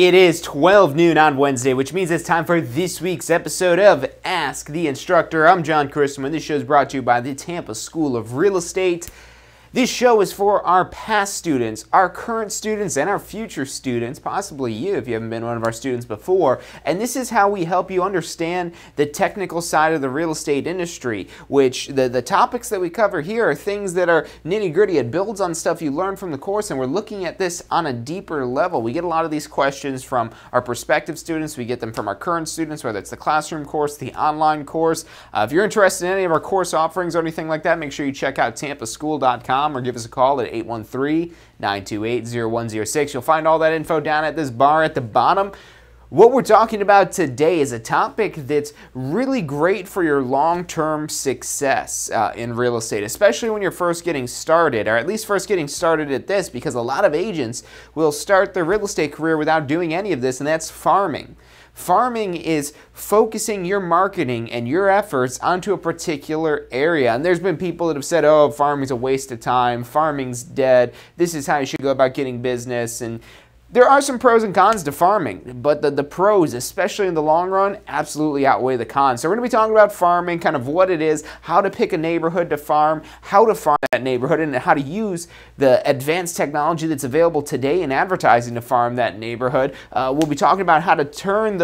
It is 12 noon on Wednesday, which means it's time for this week's episode of Ask the Instructor. I'm John Christman. This show is brought to you by the Tampa School of Real Estate. This show is for our past students, our current students, and our future students, possibly you if you haven't been one of our students before. And this is how we help you understand the technical side of the real estate industry, which the topics that we cover here are things that are nitty-gritty. It builds on stuff you learned from the course, and we're looking at this on a deeper level. We get a lot of these questions from our prospective students. We get them from our current students, whether it's the classroom course, the online course. If you're interested in any of our course offerings or anything like that, make sure you check out tampaschool.com or give us a call at 813-928-0106. You'll find all that info down at this bar at the bottom. What we're talking about today is a topic that's really great for your long-term success in real estate, especially when you're first getting started, or at least first getting started at this, because a lot of agents will start their real estate career without doing any of this, and that's farming. Farming is focusing your marketing and your efforts onto a particular area. And there's been people that have said, oh, farming's a waste of time, farming's dead, this is how you should go about getting business. And there are some pros and cons to farming, but the pros, especially in the long run, absolutely outweigh the cons. So we're going to be talking about farming, kind of what it is, how to pick a neighborhood to farm, how to farm that neighborhood, and how to use the advanced technology that's available today in advertising to farm that neighborhood. We'll be talking about how to turn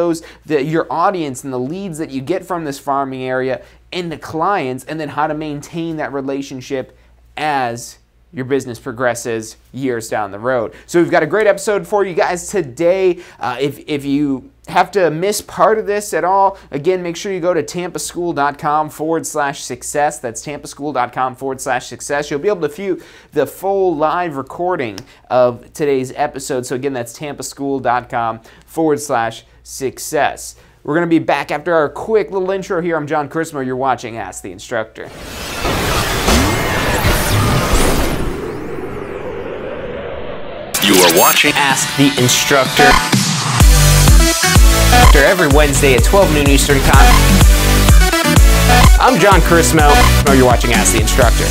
your audience and the leads that you get from this farming area into clients, and then how to maintain that relationship as your business progresses years down the road. So we've got a great episode for you guys today. If you have to miss part of this at all, again, make sure you go to tampaschool.com/success. That's tampaschool.com/success. You'll be able to view the full live recording of today's episode. So again, that's tampaschool.com/success. We're going to be back after our quick little intro here. I'm John Christman. You're watching Ask the Instructor. You are watching Ask the Instructor every Wednesday at 12 noon Eastern Time. I'm John Chrismo. You're watching Ask the Instructor.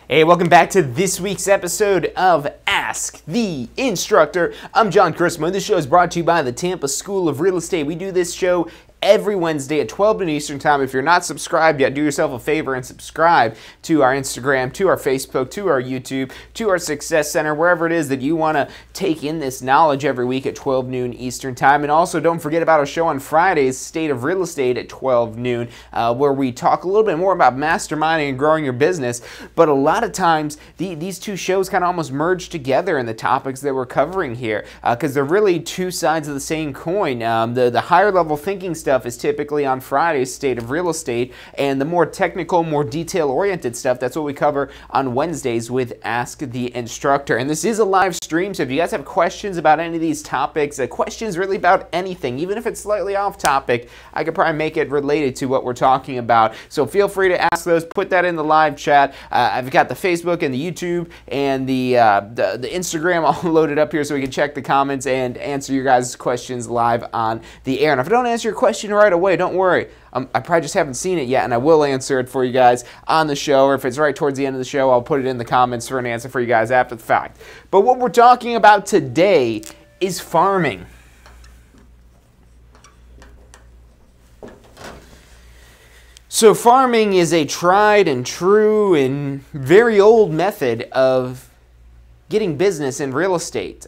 Hey, welcome back to this week's episode of Ask the Instructor. I'm John Chrismo. This show is brought to you by the Tampa School of Real Estate. We do this show every Wednesday at 12 noon Eastern Time. If you're not subscribed yet, do yourself a favor and subscribe to our Instagram, to our Facebook, to our YouTube, to our Success Center, wherever it is that you want to take in this knowledge every week at 12 noon Eastern Time. And also don't forget about our show on Fridays, State of Real Estate at 12 noon, where we talk a little bit more about masterminding and growing your business. But a lot of times, these two shows kind of almost merge together in the topics that we're covering here, because they're really two sides of the same coin. The higher level thinking stuff is typically on Friday's State of Real Estate, and the more technical, more detail-oriented stuff, that's what we cover on Wednesdays with Ask the Instructor. And this is a live stream, so if you guys have questions about any of these topics, questions really about anything, even if it's slightly off topic, I could probably make it related to what we're talking about. So feel free to ask those, put that in the live chat. I've got the Facebook and the YouTube and the Instagram all loaded up here so we can check the comments and answer your guys' questions live on the air. And if I don't answer your question right away, don't worry. I probably just haven't seen it yet, and I will answer it for you guys on the show, or if it's right towards the end of the show, I'll put it in the comments for an answer for you guys after the fact. But what we're talking about today is farming. So farming is a tried and true and very old method of getting business in real estate.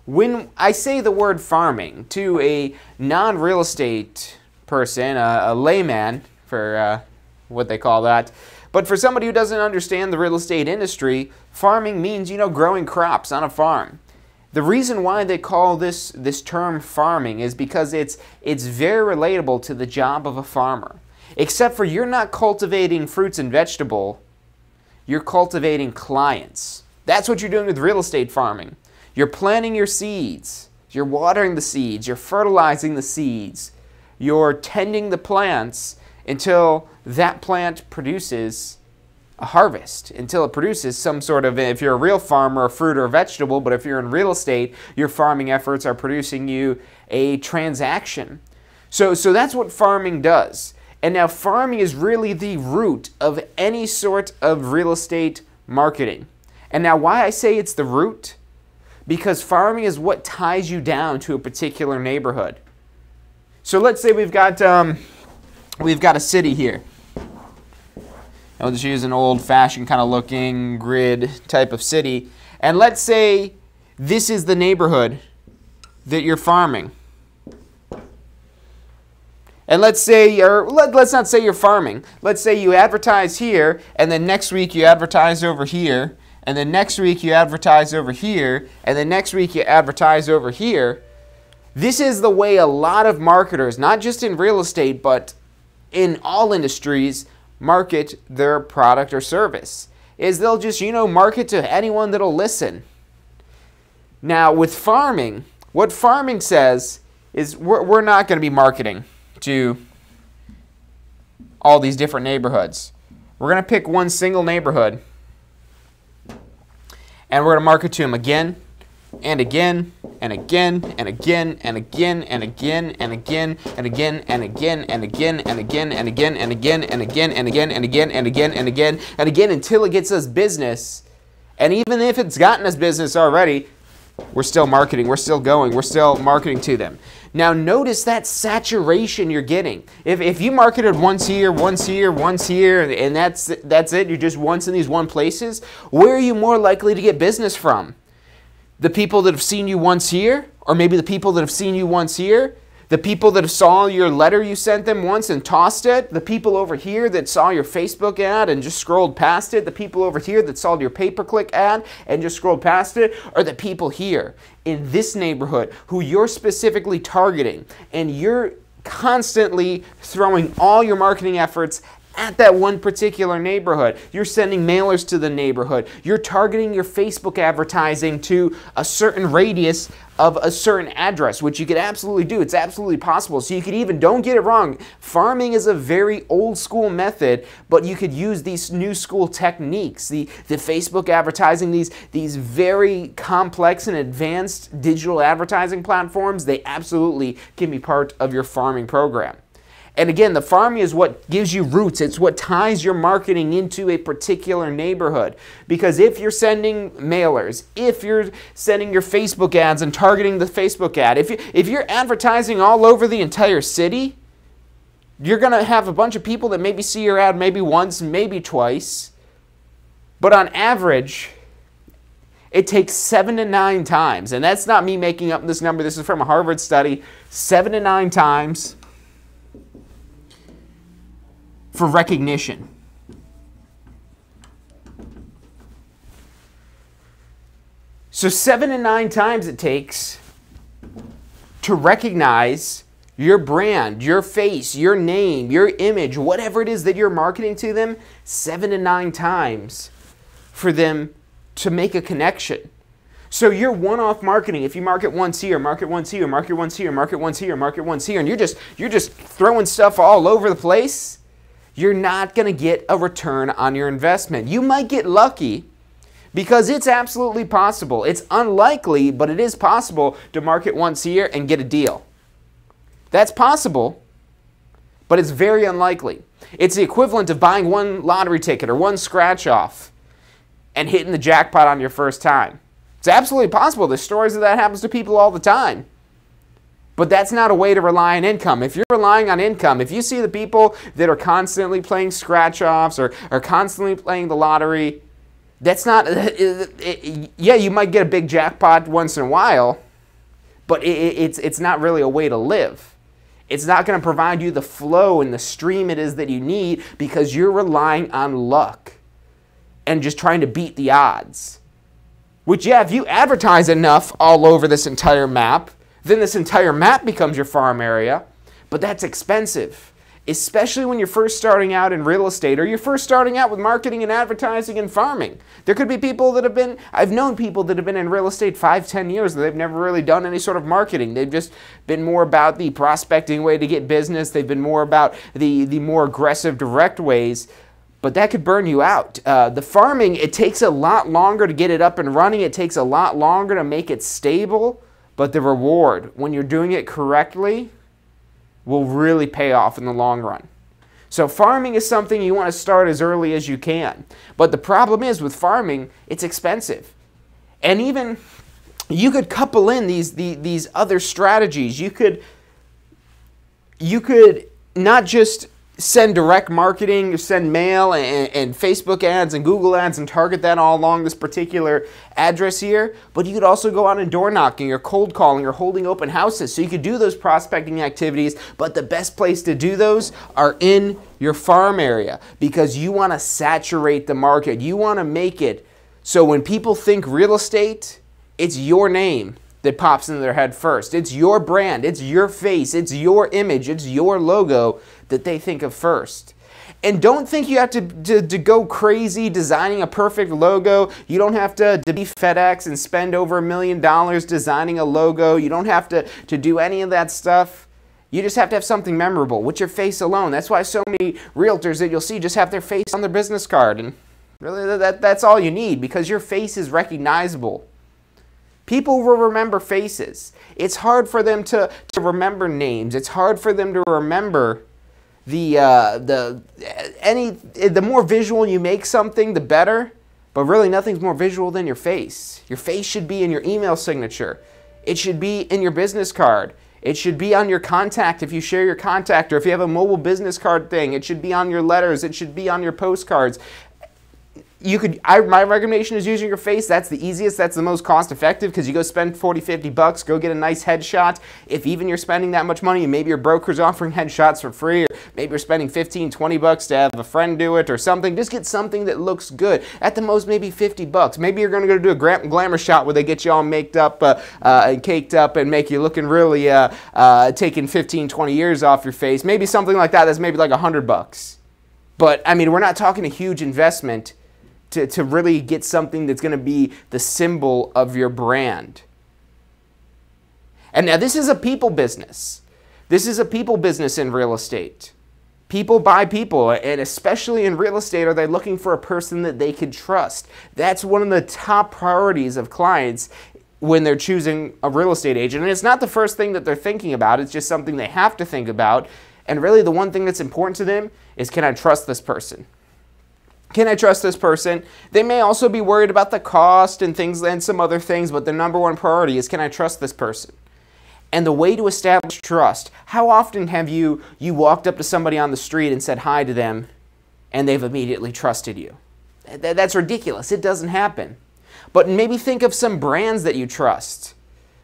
When I say the word farming to a non-real estate person, a layman for what they call that, but for somebody who doesn't understand the real estate industry, farming means, growing crops on a farm. The reason why they call this term farming is because it's very relatable to the job of a farmer. Except for you're not cultivating fruits and vegetables, you're cultivating clients. That's what you're doing with real estate farming. You're planting your seeds, you're watering the seeds, you're fertilizing the seeds, you're tending the plants until that plant produces a harvest, until it produces some sort of, if you're a real farmer, a fruit or a vegetable, but if you're in real estate, your farming efforts are producing you a transaction. So that's what farming does. And now farming is really the root of any sort of real estate marketing. And now why I say it's the root? Because farming is what ties you down to a particular neighborhood. So let's say we've got a city here. I'll just use an old-fashioned kind of looking grid type of city. And let's say this is the neighborhood that you're farming. And let's say, or let's not say you're farming. Let's say you advertise here, and then next week you advertise over here, and then next week you advertise over here, and then next week you advertise over here. This is the way a lot of marketers, not just in real estate, but in all industries, market their product or service. Is they'll just, market to anyone that'll listen. Now, with farming, what farming says is we're not going to be marketing to all these different neighborhoods. We're going to pick one single neighborhood, and we're going to market to them again and again and again and again and again and again and again and again and again and again and again and again and again and again and again and again and again and again and again until it gets us business. And even if it's gotten us business already, we're still marketing, we're still going, we're still marketing to them. Now notice that saturation you're getting. If you marketed once here, and that's it, you're just once in these one places, where are you more likely to get business from? The people that have seen you once here, or maybe the people that have seen you once here, the people that saw your letter you sent them once and tossed it, the people over here that saw your Facebook ad and just scrolled past it, the people over here that saw your pay-per-click ad and just scrolled past it, or the people here in this neighborhood who you're specifically targeting, and you're constantly throwing all your marketing efforts at that one particular neighborhood. You're sending mailers to the neighborhood. You're targeting your Facebook advertising to a certain radius of a certain address, which you could absolutely do. It's absolutely possible. So you could even, don't get it wrong, farming is a very old school method, but you could use these new school techniques, the Facebook advertising, these very complex and advanced digital advertising platforms. They absolutely can be part of your farming program. And again, the farming is what gives you roots. It's what ties your marketing into a particular neighborhood. Because if you're sending mailers, if you're sending your Facebook ads and targeting the Facebook ad, if you're advertising all over the entire city, you're going to have a bunch of people that maybe see your ad maybe once, maybe twice. But on average, it takes 7 to 9 times. And that's not me making up this number. This is from a Harvard study. 7 to 9 times for recognition. So 7 to 9 times it takes to recognize your brand, your face, your name, your image, whatever it is that you're marketing to them, 7 to 9 times for them to make a connection. So your one-off marketing, if you market once here, market once here, market once here, market once here, market once here, and you're just throwing stuff all over the place, you're not going to get a return on your investment. You might get lucky because it's absolutely possible. It's unlikely, but it is possible to market once here and get a deal. That's possible, but it's very unlikely. It's the equivalent of buying one lottery ticket or one scratch off and hitting the jackpot on your first time. It's absolutely possible. There's stories of that happens to people all the time. But that's not a way to rely on income. If you're relying on income, if you see the people that are constantly playing scratch-offs or constantly playing the lottery, that's not, yeah, you might get a big jackpot once in a while, but it's not really a way to live. It's not going to provide you the flow and the stream it is that you need because you're relying on luck and just trying to beat the odds. Which, yeah, if you advertise enough all over this entire map, then this entire map becomes your farm area, but that's expensive, especially when you're first starting out in real estate or you're first starting out with marketing and advertising and farming. There could be people that have been, I've known people that have been in real estate 5-10 years and they've never really done any sort of marketing. They've just been more about the prospecting way to get business. They've been more about the more aggressive, direct ways. But that could burn you out. The farming, it takes a lot longer to get it up and running. It takes a lot longer to make it stable. But the reward, when you're doing it correctly, will really pay off in the long run. So farming is something you want to start as early as you can. But the problem is with farming, it's expensive. And even you could couple in these other strategies. You could not just send direct marketing, send mail and Facebook ads and Google ads and target that all along this particular address here, but you could also go out and door knocking or cold calling or holding open houses. So you could do those prospecting activities, but the best place to do those are in your farm area because you want to saturate the market. You want to make it so when people think real estate, it's your name that pops into their head first. It's your brand, it's your face, it's your image, it's your logo that they think of first. And don't think you have to go crazy designing a perfect logo. You don't have to be FedEx and spend over $1 million designing a logo. You don't have to do any of that stuff. You just have to have something memorable with your face alone. That's why so many realtors that you'll see just have their face on their business card. And really that's all you need because your face is recognizable. People will remember faces. It's hard for them to remember names. It's hard for them to remember the more visual you make something, the better. But really nothing's more visual than your face. Your face should be in your email signature. It should be in your business card. It should be on your contact if you share your contact, or if you have a mobile business card thing, it should be on your letters. It should be on your postcards. My recommendation is using your face. That's the easiest. That's the most cost effective because you go spend 40, 50 bucks, go get a nice headshot. If even you're spending that much money and maybe your broker's offering headshots for free, or maybe you're spending 15, 20 bucks to have a friend do it or something, just get something that looks good. At the most, maybe 50 bucks. Maybe you're going to go do a glamour shot where they get you all maked up and caked up and make you looking really taking 15, 20 years off your face. Maybe something like that. That's maybe like 100 bucks. But I mean, we're not talking a huge investment to really get something that's going to be the symbol of your brand. And now this is a people business. This is a people business in real estate. People buy people, and especially in real estate, are they looking for a person that they can trust? That's one of the top priorities of clients when they're choosing a real estate agent. And it's not the first thing that they're thinking about. It's just something they have to think about. And really the one thing that's important to them is, can I trust this person? Can I trust this person? They may also be worried about the cost and things and some other things, but the number one priority is, can I trust this person? And the way to establish trust, how often have you walked up to somebody on the street and said hi to them and they've immediately trusted you? That's ridiculous. It doesn't happen. But maybe think of some brands that you trust.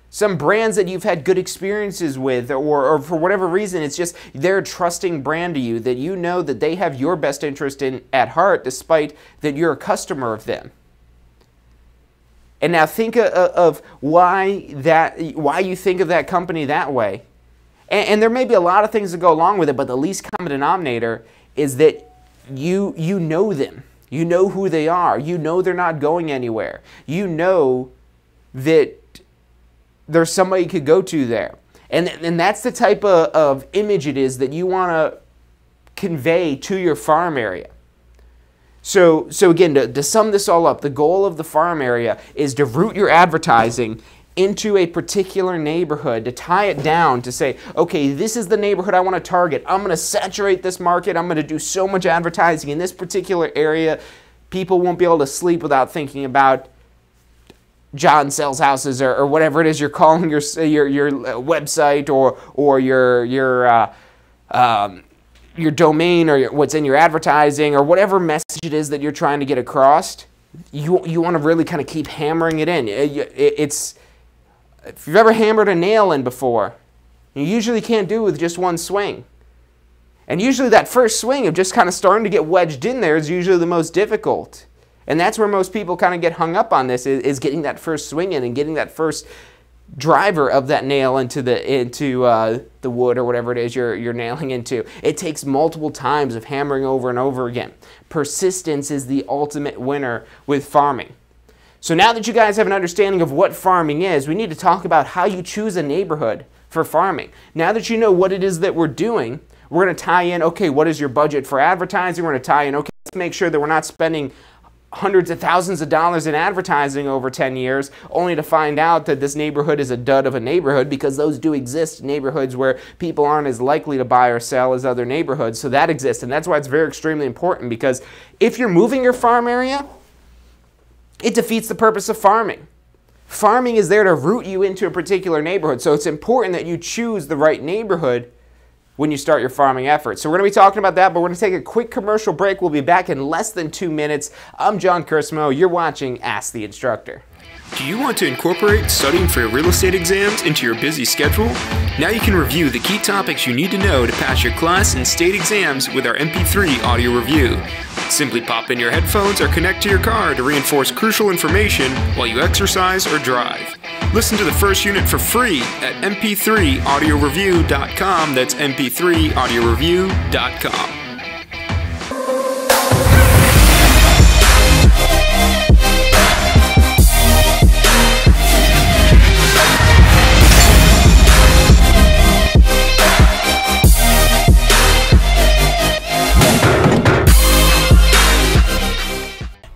Some brands that you've had good experiences with, or for whatever reason, it's just they're a trusting brand to you, that you know that they have your best interest at heart, despite that you're a customer of them. And now think of why you think of that company that way. And there may be a lot of things that go along with it, but the least common denominator is that you know them. You know who they are. You know they're not going anywhere. You know that there's somebody you could go to there. And that's the type of image it is that you want to convey to your farm area. So again, to sum this all up, the goal of the farm area is to root your advertising into a particular neighborhood, to tie it down, to say, okay, this is the neighborhood I want to target. I'm going to saturate this market. I'm going to do so much advertising in this particular area. People won't be able to sleep without thinking about John sells houses, or whatever it is you're calling your website, or your domain, or what's in your advertising, or whatever message it is that you're trying to get across. You want to really kind of keep hammering it in. It's, if you've ever hammered a nail in before, you usually can't do it with just one swing. And usually that first swing of just kind of starting to get wedged in there is usually the most difficult. And that's where most people kind of get hung up on this, is getting that first swing in and getting that first driver of that nail into the wood, or whatever it is you're nailing into. It takes multiple times of hammering over and over again. Persistence is the ultimate winner with farming. So now that you guys have an understanding of what farming is, we need to talk about how you choose a neighborhood for farming. Now that you know what it is that we're doing, we're going to tie in, okay, what is your budget for advertising? We're going to tie in, okay, let's make sure that we're not spending hundreds of thousands of dollars in advertising over 10 years, only to find out that this neighborhood is a dud of a neighborhood, because those do exist, neighborhoods where people aren't as likely to buy or sell as other neighborhoods. So that exists, and that's why it's very extremely important, because if you're moving your farm area, it defeats the purpose of farming. Farming is there to root you into a particular neighborhood, so it's important that you choose the right neighborhood when you start your farming efforts. So we're going to be talking about that, but we're going to take a quick commercial break. We'll be back in less than 2 minutes. I'm John Kursmo. You're watching Ask the Instructor. Do you want to incorporate studying for your real estate exams into your busy schedule? Now you can review the key topics you need to know to pass your class and state exams with our MP3 audio review. Simply pop in your headphones or connect to your car to reinforce crucial information while you exercise or drive. Listen to the first unit for free at mp3audioreview.com. That's mp3audioreview.com.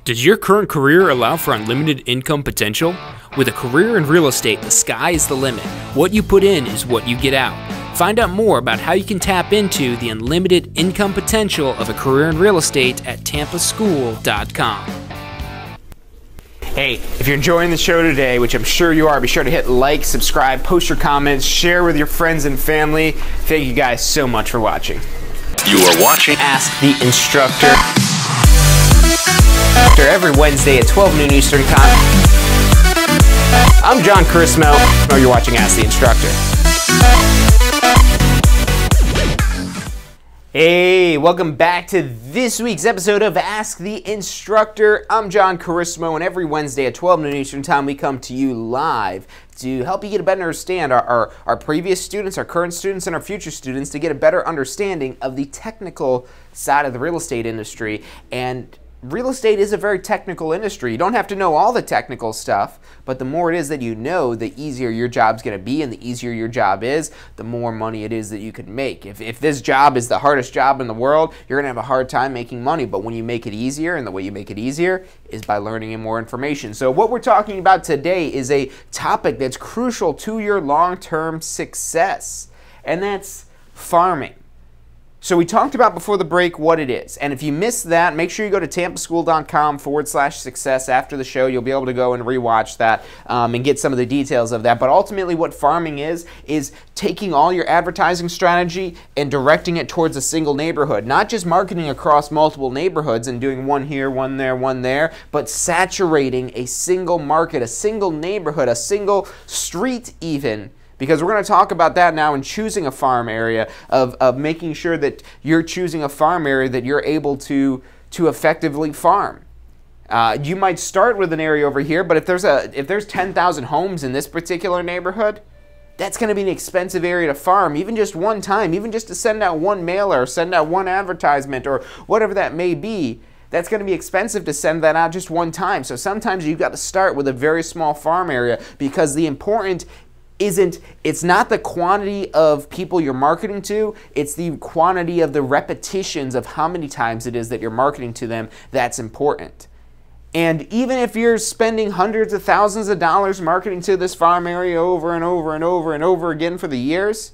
Does your current career allow for unlimited income potential? With a career in real estate, the sky is the limit. What you put in is what you get out. Find out more about how you can tap into the unlimited income potential of a career in real estate at tampaschool.com. Hey, if you're enjoying the show today, which I'm sure you are, be sure to hit like, subscribe, post your comments, share with your friends and family. Thank you guys so much for watching. You are watching Ask the Instructor. Every Wednesday at 12 noon Eastern Time. I'm John Kursmo. You're watching Ask the Instructor. Hey, welcome back to this week's episode of Ask the Instructor. I'm John Kursmo, and every Wednesday at 12 noon Eastern Time, we come to you live to help you get a better understand our previous students, our current students, and our future students, to get a better understanding of the technical side of the real estate industry. And real estate is a very technical industry. You don't have to know all the technical stuff, but the more it is that you know, the easier your job's going to be, and the easier your job is, the more money it is that you can make. If this job is the hardest job in the world, you're going to have a hard time making money, but when you make it easier, and the way you make it easier is by learning more information. So what we're talking about today is a topic that's crucial to your long-term success, and that's farming. So we talked about before the break what it is, and if you missed that, make sure you go to tampaschool.com/success after the show. You'll be able to go and rewatch that and get some of the details of that. But ultimately what farming is taking all your advertising strategy and directing it towards a single neighborhood. Not just marketing across multiple neighborhoods and doing one here, one there, but saturating a single market, a single neighborhood, a single street even. Because we're going to talk about that now in choosing a farm area, of making sure that you're choosing a farm area that you're able to effectively farm. You might start with an area over here, but if there's 10,000 homes in this particular neighborhood, that's going to be an expensive area to farm, even just one time, even just to send out one mailer, or send out one advertisement, or whatever that may be. That's going to be expensive to send that out just one time. So sometimes you've got to start with a very small farm area, because the important it's not the quantity of people you're marketing to, it's the quantity of the repetitions of how many times it is that you're marketing to them that's important. And even if you're spending hundreds of thousands of dollars marketing to this farm area over and over and over and over again for the years,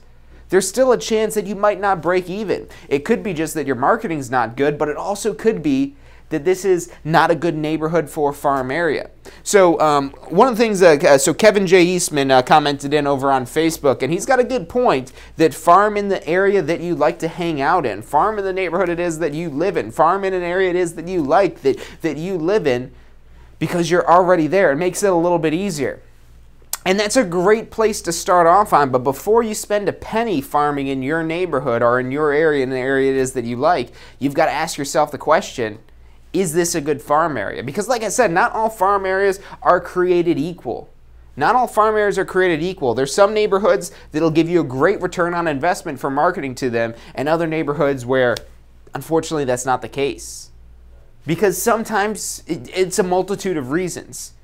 there's still a chance that you might not break even. It could be just that your marketing's not good, but it also could be that this is not a good neighborhood for a farm area. So one of the things, so Kevin J. Eastman commented in over on Facebook, and he's got a good point, that farm in the area that you like to hang out in, farm in the neighborhood it is that you live in, farm in an area it is that you like, that you live in, because you're already there. It makes it a little bit easier. And that's a great place to start off on, but before you spend a penny farming in your neighborhood or in your area, in the area it is that you like, you've got to ask yourself the question, is this a good farm area? Because like I said, not all farm areas are created equal. Not all farm areas are created equal. There's some neighborhoods that'll give you a great return on investment for marketing to them, and other neighborhoods where, unfortunately, that's not the case. Because sometimes it's a multitude of reasons.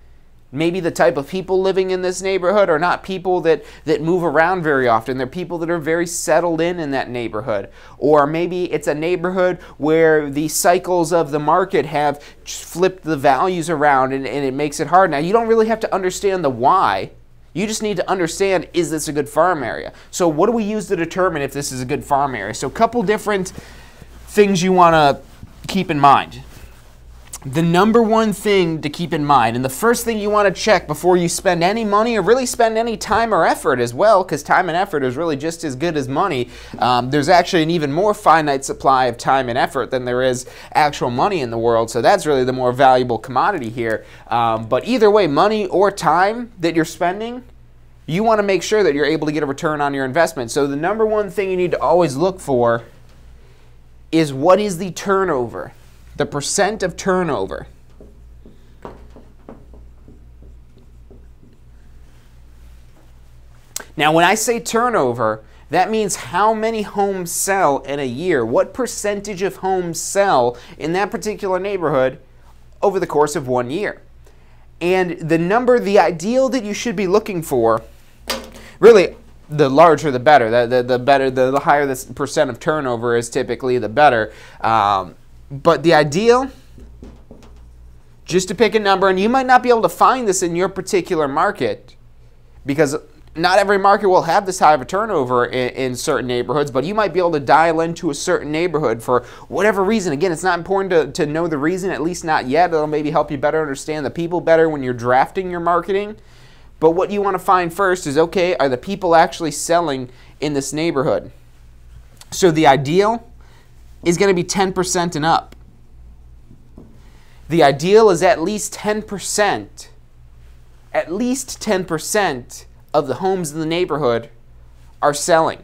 maybe the type of people living in this neighborhood are not people that move around very often. They're people that are very settled in that neighborhood. Or maybe it's a neighborhood where the cycles of the market have flipped the values around and it makes it hard. Now, you don't really have to understand the why. You just need to understand, is this a good farm area? So what do we use to determine if this is a good farm area? So a couple different things you want to keep in mind. The number one thing to keep in mind, and the first thing you want to check before you spend any money or really spend any time or effort as well, because time and effort is really just as good as money. There's actually an even more finite supply of time and effort than there is actual money in the world, so that's really the more valuable commodity here. But either way, money or time that you're spending, you want to make sure that you're able to get a return on your investment. So the number one thing you need to always look for is, what is the turnover? The percent of turnover. Now, when I say turnover, that means how many homes sell in a year. What percentage of homes sell in that particular neighborhood over the course of 1 year? And the number, the ideal that you should be looking for, really, the larger the better. The higher the percent of turnover is, typically the better. But the ideal, just to pick a number, and you might not be able to find this in your particular market, because not every market will have this high of a turnover in certain neighborhoods, but you might be able to dial into a certain neighborhood for whatever reason. Again, it's not important to know the reason, at least not yet. It'll maybe help you better understand the people better when you're drafting your marketing. But what you want to find first is, okay, are the people actually selling in this neighborhood? So the ideal is going to be 10% and up. The ideal is at least 10%. At least 10% of the homes in the neighborhood are selling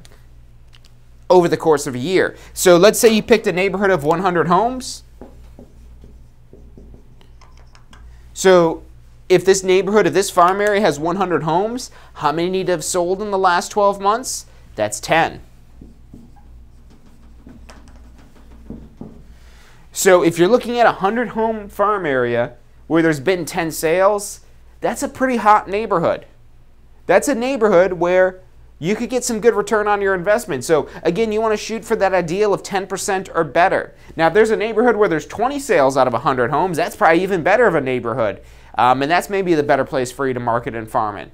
over the course of a year. So let's say you picked a neighborhood of 100 homes. So if this neighborhood, if this farm area has 100 homes, how many need to have sold in the last 12 months? That's 10. So if you're looking at a 100-home farm area where there's been 10 sales, that's a pretty hot neighborhood. That's a neighborhood where you could get some good return on your investment. So again, you want to shoot for that ideal of 10% or better. Now, if there's a neighborhood where there's 20 sales out of 100 homes, that's probably even better of a neighborhood. And that's maybe the better place for you to market and farm in.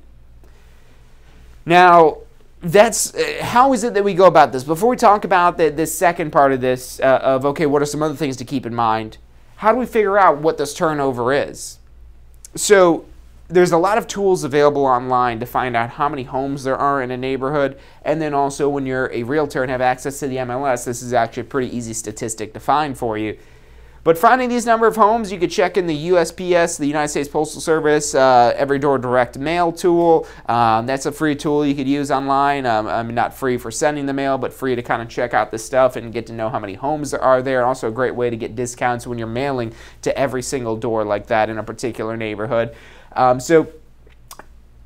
Now, that's how is it that we go about this? Before we talk about this second part of this, of okay, what are some other things to keep in mind? How do we figure out what this turnover is? So there's a lot of tools available online to find out how many homes there are in a neighborhood, and then also when you're a realtor and have access to the MLS, this is actually a pretty easy statistic to find for you. But finding these number of homes, you could check in the USPS, the United States Postal Service, Every Door Direct Mail tool. That's a free tool you could use online. Not free for sending the mail, but free to kind of check out this stuff and get to know how many homes there are there. Also a great way to get discounts when you're mailing to every single door like that in a particular neighborhood. So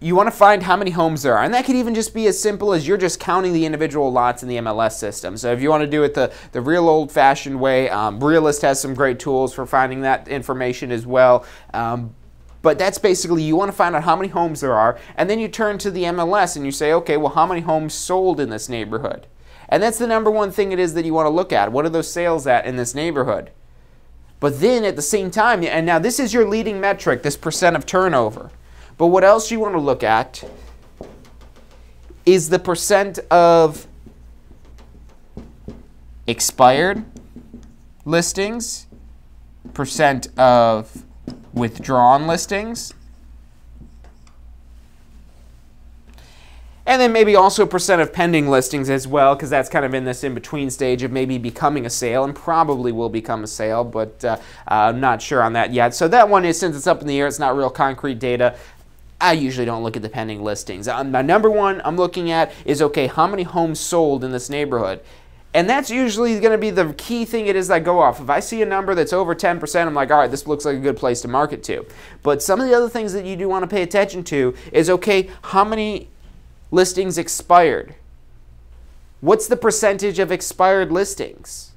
you want to find how many homes there are, and that could even just be as simple as you're just counting the individual lots in the MLS system. So if you want to do it the real old-fashioned way, Realist has some great tools for finding that information as well. But that's basically, you want to find out how many homes there are, and then you turn to the MLS and you say, okay, well, how many homes sold in this neighborhood? And that's the number one thing it is that you want to look at. What are those sales at in this neighborhood? But then at the same time, and now this is your leading metric, this percent of turnover. But what else you want to look at is the percent of expired listings, percent of withdrawn listings, and then maybe also percent of pending listings as well, because that's kind of in this in-between stage of maybe becoming a sale, and probably will become a sale, but I'm not sure on that yet. So that one is, since it's up in the air, it's not real concrete data. I usually don't look at the pending listings. My number one I'm looking at is, okay, how many homes sold in this neighborhood? And that's usually going to be the key thing it is I go off. If I see a number that's over 10%, I'm like, all right, this looks like a good place to market to. But some of the other things that you do want to pay attention to is, okay, how many listings expired? What's the percentage of expired listings?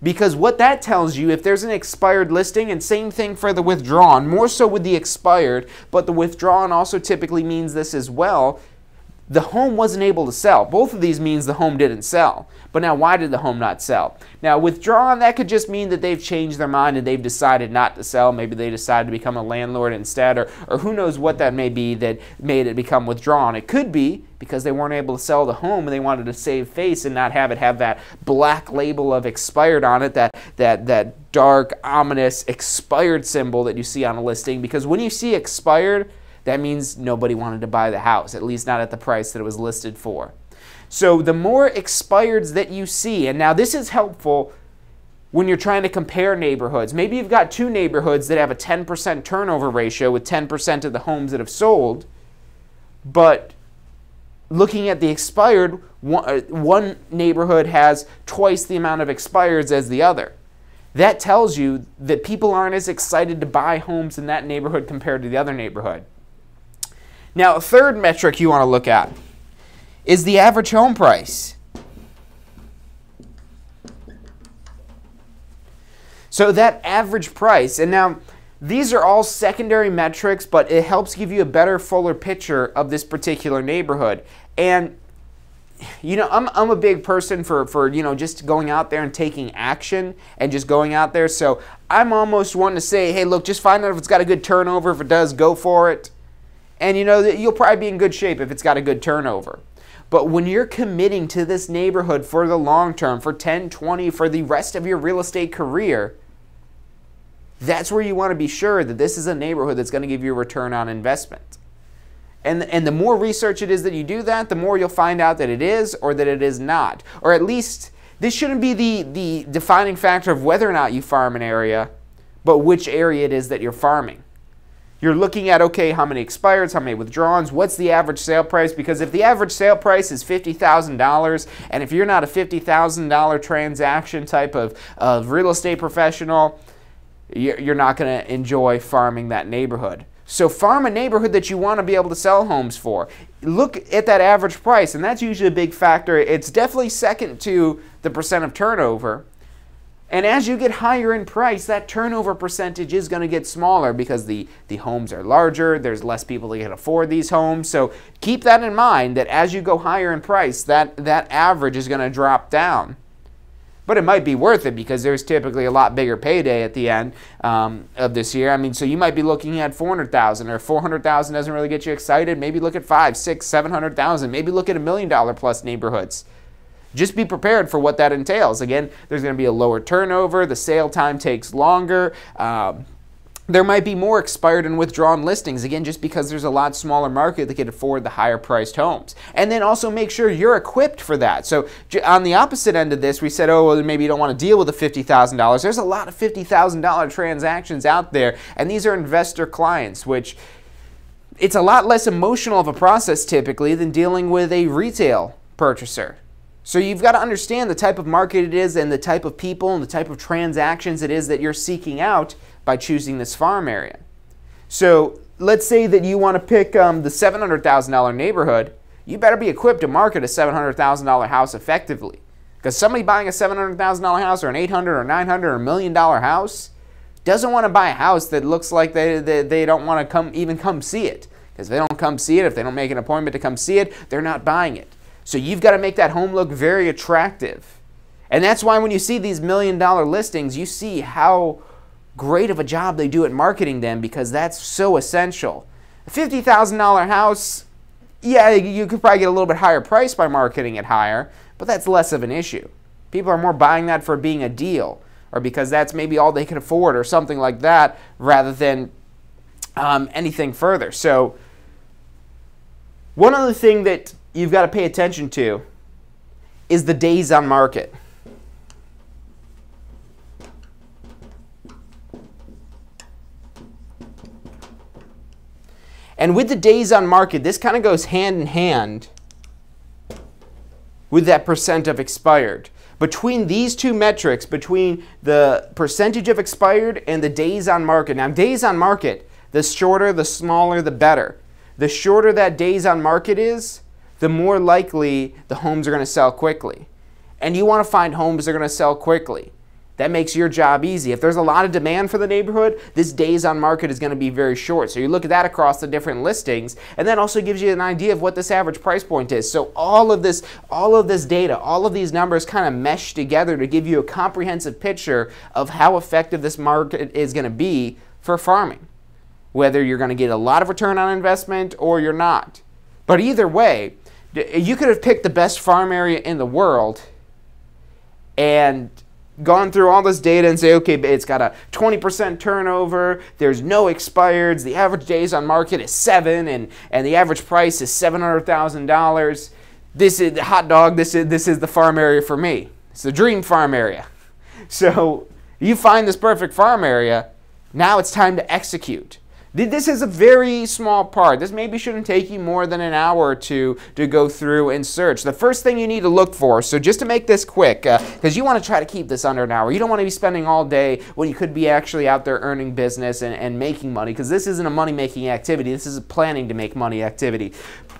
Because what that tells you, if there's an expired listing, and same thing for the withdrawn, more so with the expired, but the withdrawn also typically means this as well, the home wasn't able to sell. Both of these means the home didn't sell. But now, why did the home not sell? Now, withdrawn, that could just mean that they've changed their mind and they've decided not to sell. Maybe they decided to become a landlord instead, or who knows what that may be that made it become withdrawn. It could be because they weren't able to sell the home and they wanted to save face and not have it have that black label of expired on it, that dark, ominous expired symbol that you see on a listing. Because when you see expired, that means nobody wanted to buy the house, at least not at the price that it was listed for. So the more expireds that you see, and now this is helpful when you're trying to compare neighborhoods. Maybe you've got two neighborhoods that have a 10% turnover ratio with 10% of the homes that have sold, but looking at the expired, one neighborhood has twice the amount of expireds as the other. That tells you that people aren't as excited to buy homes in that neighborhood compared to the other neighborhood. Now, a third metric you want to look at is the average home price. So that average price, and now these are all secondary metrics, but it helps give you a better, fuller picture of this particular neighborhood. And you know, I'm a big person for you know, just going out there and taking action and just going out there. So I'm almost wanting to say, hey, look, just find out if it's got a good turnover. If it does, go for it. And you know, you'll probably be in good shape if it's got a good turnover. But when you're committing to this neighborhood for the long term, for 10, 20, for the rest of your real estate career, that's where you want to be sure that this is a neighborhood that's going to give you a return on investment. And the more research it is that you do that, the more you'll find out that it is or that it is not. Or at least, this shouldn't be the defining factor of whether or not you farm an area, but which area it is that you're farming. You're looking at, okay, how many expireds, how many withdrawns, what's the average sale price? Because if the average sale price is $50,000, and if you're not a $50,000 transaction type of real estate professional, you're not going to enjoy farming that neighborhood. So farm a neighborhood that you want to be able to sell homes for. Look at that average price, and that's usually a big factor. It's definitely second to the percent of turnover. And as you get higher in price, that turnover percentage is going to get smaller because the homes are larger, there's less people that can afford these homes. So keep that in mind, that as you go higher in price, that average is going to drop down. But it might be worth it because there's typically a lot bigger payday at the end of this year. I mean, so you might be looking at $400,000, or $400,000 doesn't really get you excited. Maybe look at $500,000, $600,000, $700,000. Maybe look at $1 million plus neighborhoods. Just be prepared for what that entails. Again, there's going to be a lower turnover. The sale time takes longer. There might be more expired and withdrawn listings, again, just because there's a lot smaller market that can afford the higher priced homes. And then also make sure you're equipped for that. So on the opposite end of this, we said, oh, well, maybe you don't want to deal with the $50,000. There's a lot of $50,000 transactions out there, and these are investor clients, which it's a lot less emotional of a process typically than dealing with a retail purchaser. So you've got to understand the type of market it is and the type of people and the type of transactions it is that you're seeking out by choosing this farm area. So let's say that you want to pick the $700,000 neighborhood. You better be equipped to market a $700,000 house effectively. Because somebody buying a $700,000 house or an $800,000 or $900,000 or $1 million house doesn't want to buy a house that looks like they don't want to even come see it. Because if they don't come see it, if they don't make an appointment to come see it, they're not buying it. So you've got to make that home look very attractive. And that's why when you see these $1 million listings, you see how great of a job they do at marketing them, because that's so essential. A $50,000 house, yeah, you could probably get a little bit higher price by marketing it higher, but that's less of an issue. People are more buying that for being a deal, or because that's maybe all they can afford or something like that, rather than anything further. So one other thing that you've got to pay attention to is the days on market. And with the days on market, this kind of goes hand in hand with that percent of expired. Between these two metrics, between the percentage of expired and the days on market. Now, days on market, the shorter, the smaller, the better. The shorter that days on market is, the more likely the homes are going to sell quickly. And you want to find homes that are going to sell quickly. That makes your job easy. If there's a lot of demand for the neighborhood, this days on market is going to be very short. So you look at that across the different listings, and that also gives you an idea of what this average price point is. So all of this data, all of these numbers kind of mesh together to give you a comprehensive picture of how effective this market is going to be for farming, whether you're going to get a lot of return on investment or you're not. But either way, you could have picked the best farm area in the world and gone through all this data and say, okay, it's got a 20% turnover, there's no expireds, the average days on market is 7, and the average price is $700,000. This is hot dog, this is the farm area for me. It's the dream farm area. So you find this perfect farm area, now it's time to execute. This is a very small part. This maybe shouldn't take you more than an hour or two to go through and search. The first thing you need to look for, so just to make this quick, because you want to try to keep this under an hour. You don't want to be spending all day when you could be actually out there earning business and making money, because this isn't a money-making activity. This is a planning to make money activity.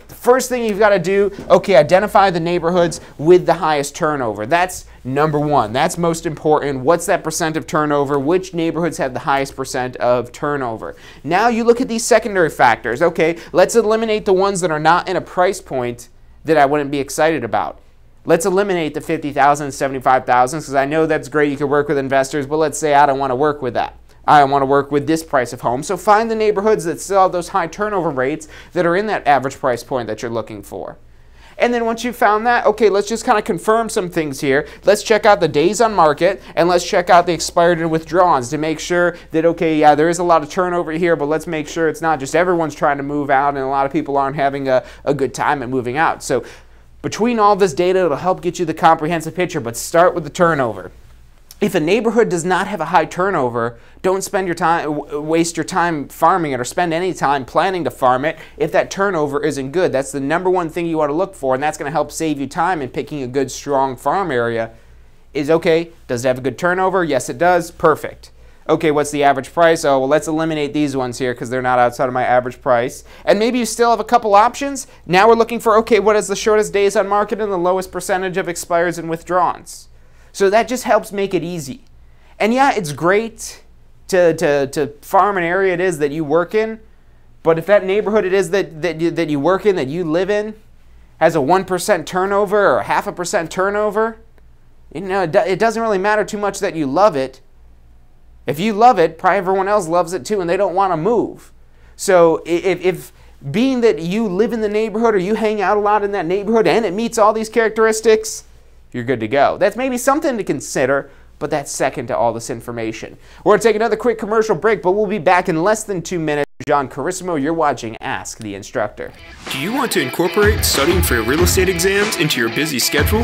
The first thing you've got to do, okay, identify the neighborhoods with the highest turnover. That's number one. That's most important. What's that percent of turnover? Which neighborhoods have the highest percent of turnover? Now you look at these secondary factors. Okay, let's eliminate the ones that are not in a price point that I wouldn't be excited about. Let's eliminate the 50,000, 75,000, because I know that's great. You can work with investors, but let's say I don't want to work with that. I want to work with this price of home. So find the neighborhoods that still have those high turnover rates that are in that average price point that you're looking for. And then once you've found that, okay, let's just kind of confirm some things here. Let's check out the days on market, and let's check out the expired and withdrawals to make sure that, okay, yeah, there is a lot of turnover here, but let's make sure it's not just everyone's trying to move out and a lot of people aren't having a good time at moving out. So between all this data, it'll help get you the comprehensive picture, but start with the turnover. If a neighborhood does not have a high turnover, don't waste your time farming it or spend any time planning to farm it if that turnover isn't good. That's the number one thing you want to look for, and that's going to help save you time in picking a good, strong farm area. Is, okay, does it have a good turnover? Yes, it does. Perfect. Okay, what's the average price? Oh, well, let's eliminate these ones here because they're not outside of my average price. And maybe you still have a couple options. Now we're looking for, okay, what is the shortest days on market and the lowest percentage of expires and withdrawals? So that just helps make it easy. And yeah, it's great to farm an area it is that you work in, but if that neighborhood it is that you work in, that you live in, has a 1% turnover or 0.5% turnover, you know, it doesn't really matter too much that you love it. If you love it, probably everyone else loves it too, and they don't want to move. So if being that you live in the neighborhood or you hang out a lot in that neighborhood and it meets all these characteristics, you're good to go. That's maybe something to consider, but that's second to all this information. We're going to take another quick commercial break, but we'll be back in less than 2 minutes. John Carissimo, you're watching Ask the Instructor. Do you want to incorporate studying for your real estate exams into your busy schedule?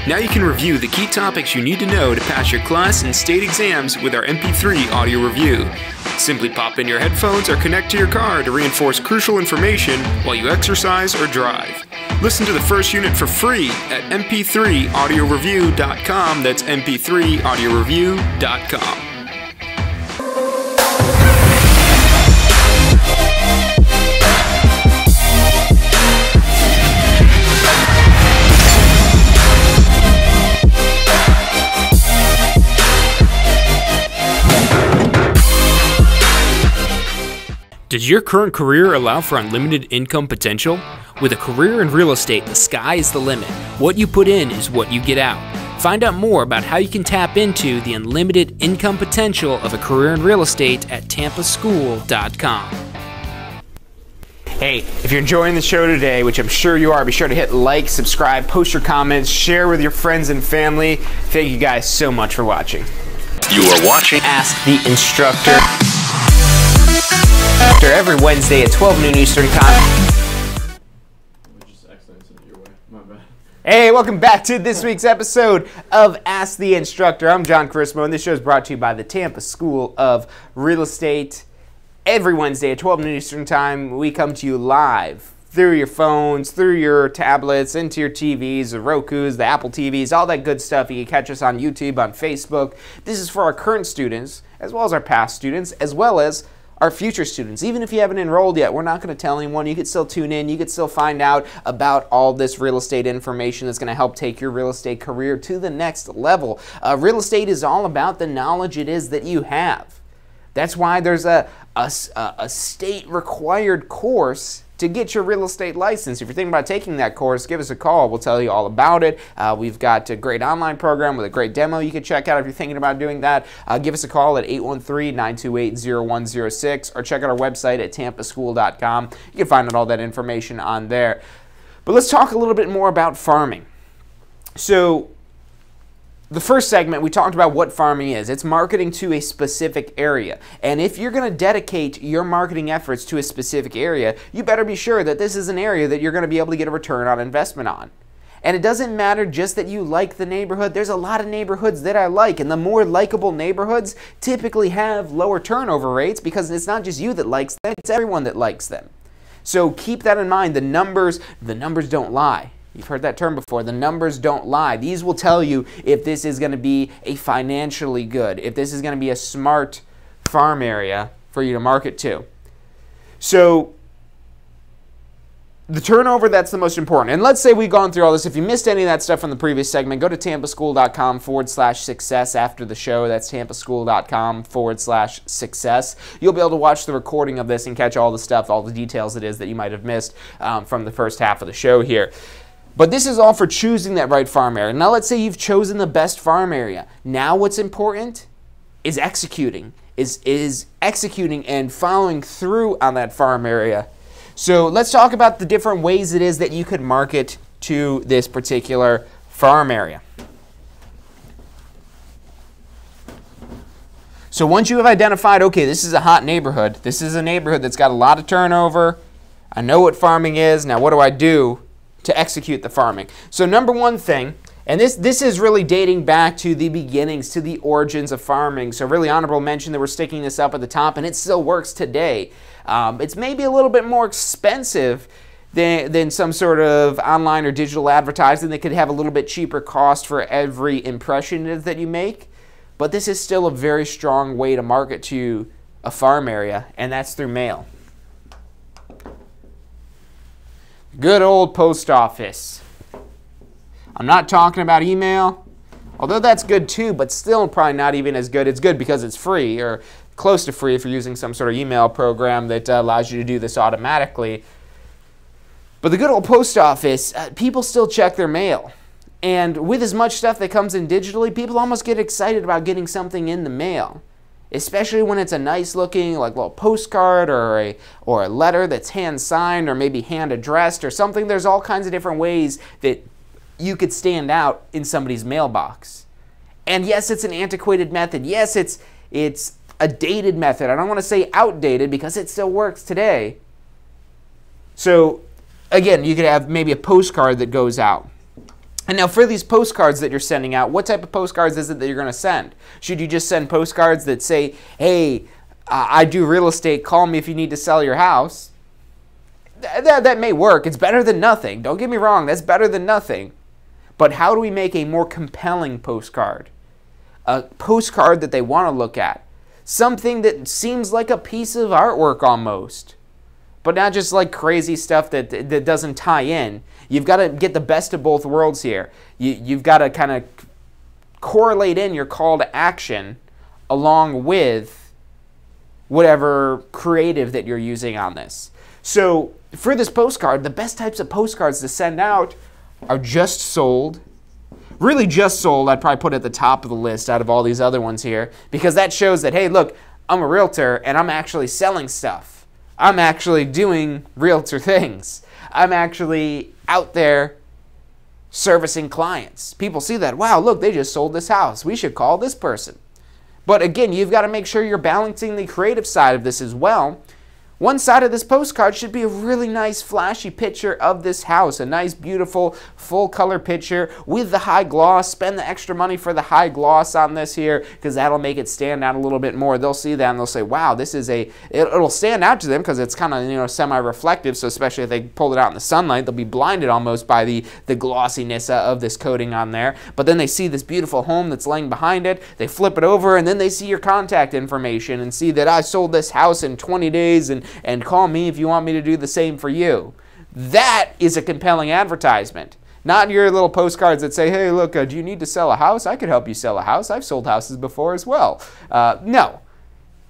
Now you can review the key topics you need to know to pass your class and state exams with our MP3 audio review. Simply pop in your headphones or connect to your car to reinforce crucial information while you exercise or drive. Listen to the first unit for free at mp3audioreview.com. That's mp3audioreview.com. Does your current career allow for unlimited income potential? With a career in real estate, the sky is the limit. What you put in is what you get out. Find out more about how you can tap into the unlimited income potential of a career in real estate at tampaschool.com. Hey, if you're enjoying the show today, which I'm sure you are, be sure to hit like, subscribe, post your comments, share with your friends and family. Thank you guys so much for watching. You are watching Ask the Instructor. Every Wednesday at 12 noon Eastern Time. Hey, welcome back to this week's episode of Ask the Instructor. I'm John Carissimo, and this show is brought to you by the Tampa School of Real Estate. Every Wednesday at 12 noon Eastern Time, we come to you live through your phones, through your tablets, into your TVs, the Rokus, the Apple TVs, all that good stuff. You can catch us on YouTube, on Facebook. This is for our current students, as well as our past students, as well as our future students. Even if you haven't enrolled yet, we're not going to tell anyone. You could still tune in. You could still find out about all this real estate information that's going to help take your real estate career to the next level. Real estate is all about the knowledge it is that you have. That's why there's a state-required course to get your real estate license. If you're thinking about taking that course, give us a call. We'll tell you all about it. We've got a great online program with a great demo you can check out if you're thinking about doing that. Give us a call at 813-928-0106 or check out our website at tampaschool.com. You can find out all that information on there. But let's talk a little bit more about farming. So the first segment, we talked about what farming is. It's marketing to a specific area. And if you're going to dedicate your marketing efforts to a specific area, you better be sure that this is an area that you're going to be able to get a return on investment on. And it doesn't matter just that you like the neighborhood. There's a lot of neighborhoods that I like, and the more likable neighborhoods typically have lower turnover rates because it's not just you that likes them, it's everyone that likes them. So keep that in mind. The numbers don't lie. You've heard that term before. The numbers don't lie. These will tell you if this is going to be a financially good, if this is going to be a smart farm area for you to market to. So the turnover, that's the most important. And let's say we've gone through all this. If you missed any of that stuff from the previous segment, go to tampaschool.com/success after the show. That's tampaschool.com/success. You'll be able to watch the recording of this and catch all the stuff, all the details it is that you might have missed from the first half of the show here. But this is all for choosing that right farm area. Now let's say you've chosen the best farm area. Now what's important is executing, is executing and following through on that farm area. So let's talk about the different ways it is that you could market to this particular farm area. So once you have identified, okay, this is a hot neighborhood. This is a neighborhood that's got a lot of turnover. I know what farming is. Now what do I do to execute the farming? So number one thing, and this is really dating back to the beginnings, to the origins of farming. So really honorable mention that we're sticking this up at the top, and it still works today. It's maybe a little bit more expensive than some sort of online or digital advertising that could have a little bit cheaper cost for every impression that you make. But this is still a very strong way to market to a farm area, and that's through mail. Good old post office. I'm not talking about email, although that's good too, but still probably not even as good. It's good because it's free, or close to free if you're using some sort of email program that allows you to do this automatically. But the good old post office, people still check their mail. And with as much stuff that comes in digitally, people almost get excited about getting something in the mail. Especially when it's a nice looking like little postcard or a letter that's hand signed or maybe hand addressed or something. There's all kinds of different ways that you could stand out in somebody's mailbox. And yes, it's an antiquated method. Yes, it's a dated method. I don't want to say outdated because it still works today. So again, you could have maybe a postcard that goes out. And now for these postcards that you're sending out, what type of postcards is it that you're going to send? Should you just send postcards that say, hey, I do real estate, call me if you need to sell your house? That may work. It's better than nothing. Don't get me wrong, that's better than nothing. But how do we make a more compelling postcard? A postcard that they want to look at. Something that seems like a piece of artwork almost. But not just like crazy stuff that doesn't tie in. You've got to get the best of both worlds here. You've got to kind of correlate in your call to action along with whatever creative that you're using on this. So for this postcard, the best types of postcards to send out are just sold. Really just sold, I'd probably put at the top of the list out of all these other ones here, because that shows that, hey, look, I'm a realtor and I'm actually selling stuff. I'm actually doing realtor things. I'm actually out there servicing clients. People see that, wow, look, they just sold this house. We should call this person. But again, you've got to make sure you're balancing the creative side of this as well One side of this postcard should be a really nice flashy picture of this house, a nice beautiful full color picture with the high gloss. Spend the extra money for the high gloss on this here because that'll make it stand out a little bit more. They'll see that and they'll say, wow, this is it'll stand out to them because it's kind of, you know, semi-reflective, so especially if they pull it out in the sunlight, they'll be blinded almost by the glossiness of this coating on there. But then they see this beautiful home that's laying behind it, they flip it over, and then they see your contact information and see that I sold this house in 20 days and call me if you want me to do the same for you. That is a compelling advertisement. Not your little postcards that say, hey, look, do you need to sell a house? I could help you sell a house. I've sold houses before as well. No.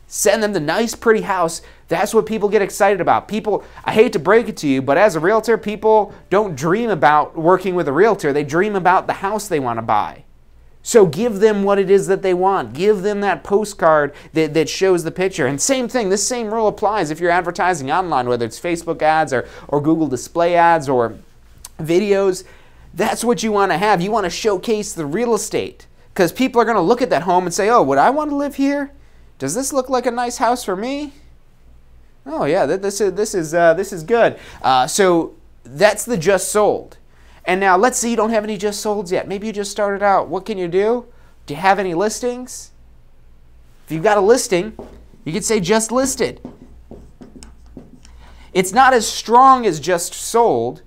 Send them the nice, pretty house. That's what people get excited about. People, I hate to break it to you, but as a realtor, people don't dream about working with a realtor. They dream about the house they want to buy. So give them what it is that they want. Give them that postcard that shows the picture. And same thing, this same rule applies if you're advertising online, whether it's Facebook ads or Google display ads or videos. That's what you want to have. You want to showcase the real estate because people are going to look at that home and say, oh, would I want to live here? Does this look like a nice house for me? Oh yeah, this is good. So that's the just sold. And now let's say you don't have any just solds yet. Maybe you just started out. What can you do? Do you have any listings? If you've got a listing, you could say just listed. It's not as strong as just sold,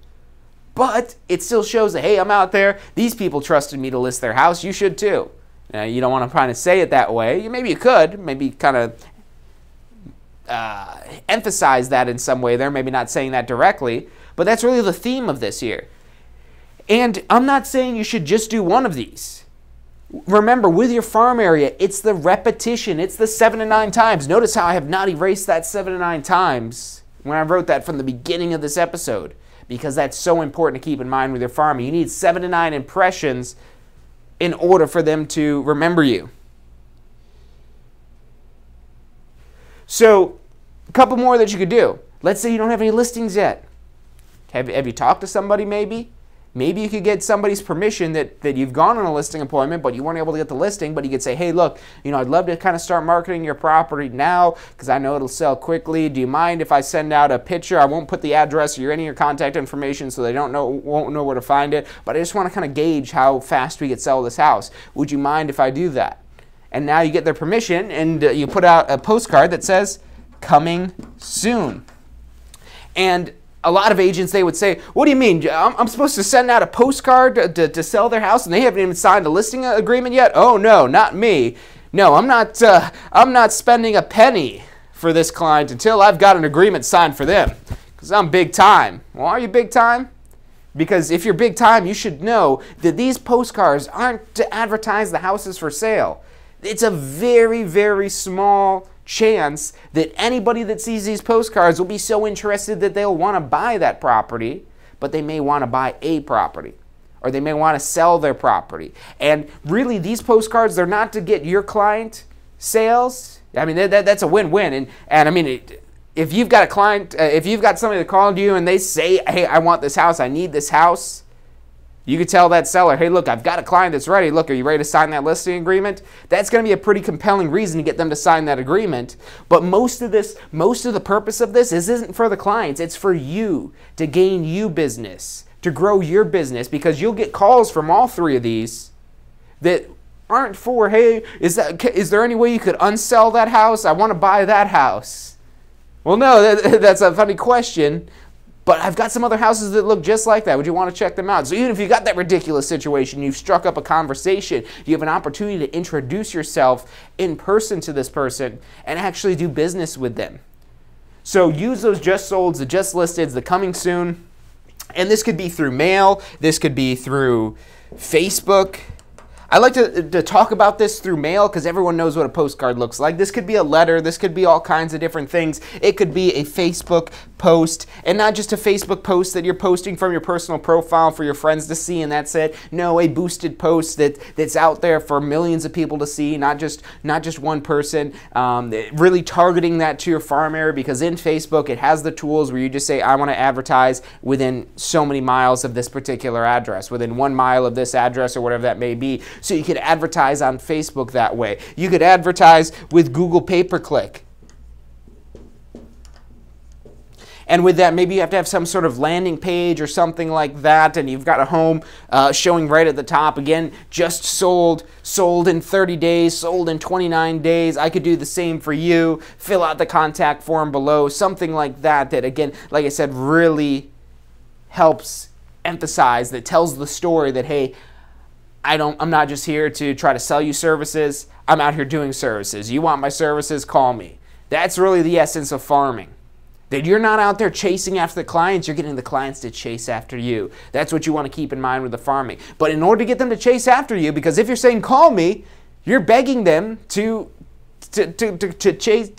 but it still shows that, hey, I'm out there. These people trusted me to list their house. You should too. You don't want to kind of say it that way. Maybe you could. Maybe kind of emphasize that in some way there. Maybe not saying that directly. But that's really the theme of this here. And I'm not saying you should just do one of these. Remember, with your farm area, it's the repetition. It's the 7 to 9 times. Notice how I have not erased that 7 to 9 times when I wrote that from the beginning of this episode, because that's so important to keep in mind with your farming. You need 7 to 9 impressions in order for them to remember you. So, a couple more that you could do. Let's say you don't have any listings yet. Have you talked to somebody maybe? Maybe you could get somebody's permission that you've gone on a listing appointment, but you weren't able to get the listing, but you could say, hey, look, you know, I'd love to kind of start marketing your property now because I know it'll sell quickly. Do you mind if I send out a picture? I won't put the address or any of your contact information so they won't know where to find it, but I just want to kind of gauge how fast we could sell this house. Would you mind if I do that? And now you get their permission and you put out a postcard that says, coming soon. And a lot of agents, they would say, what do you mean? I'm supposed to send out a postcard to sell their house and they haven't even signed a listing agreement yet? Oh, no, not me. No, I'm not spending a penny for this client until I've got an agreement signed for them because I'm big time. Well, are you big time? Because if you're big time, you should know that these postcards aren't to advertise the houses for sale. It's a very, very small chance that anybody that sees these postcards will be so interested that they'll want to buy that property, but they may want to buy a property or they may want to sell their property. And really, these postcards, they're not to get your client sales. I mean, that's a win-win. And I mean, if you've got a client, if you've got somebody that called you and they say, hey, I want this house, I need this house, you could tell that seller, hey, look, I've got a client that's ready. Look, are you ready to sign that listing agreement? That's going to be a pretty compelling reason to get them to sign that agreement. But most of the purpose of this isn't for the clients. It's for you, to gain you business, to grow your business, because you'll get calls from all three of these that aren't for, hey, is there any way you could unsell that house? I want to buy that house. Well, no, that's a funny question. But I've got some other houses that look just like that. Would you want to check them out? So even if you got that ridiculous situation, you've struck up a conversation, you have an opportunity to introduce yourself in person to this person and actually do business with them. So use those just solds, the just listeds, the coming soon. And this could be through mail. This could be through Facebook. I like to talk about this through mail because everyone knows what a postcard looks like. This could be a letter. This could be all kinds of different things. It could be a Facebook post, and not just a Facebook post that you're posting from your personal profile for your friends to see and that's it. No, a boosted post that's out there for millions of people to see, not just one person. Really targeting that to your farm area, because in Facebook it has the tools where you just say, I want to advertise within so many miles of this particular address, within 1 mile of this address or whatever that may be. So you could advertise on Facebook that way. You could advertise with Google pay-per-click. And with that, maybe you have to have some sort of landing page or something like that, and you've got a home showing right at the top. Again, just sold in 30 days, sold in 29 days. I could do the same for you. Fill out the contact form below, something like that, that again, like I said, really helps emphasize, that tells the story that, hey, I'm not just here to try to sell you services. I'm out here doing services. You want my services? Call me. That's really the essence of farming. That you're not out there chasing after the clients, you're getting the clients to chase after you. That's what you want to keep in mind with the farming. But in order to get them to chase after you, because if you're saying call me, you're begging them to chase,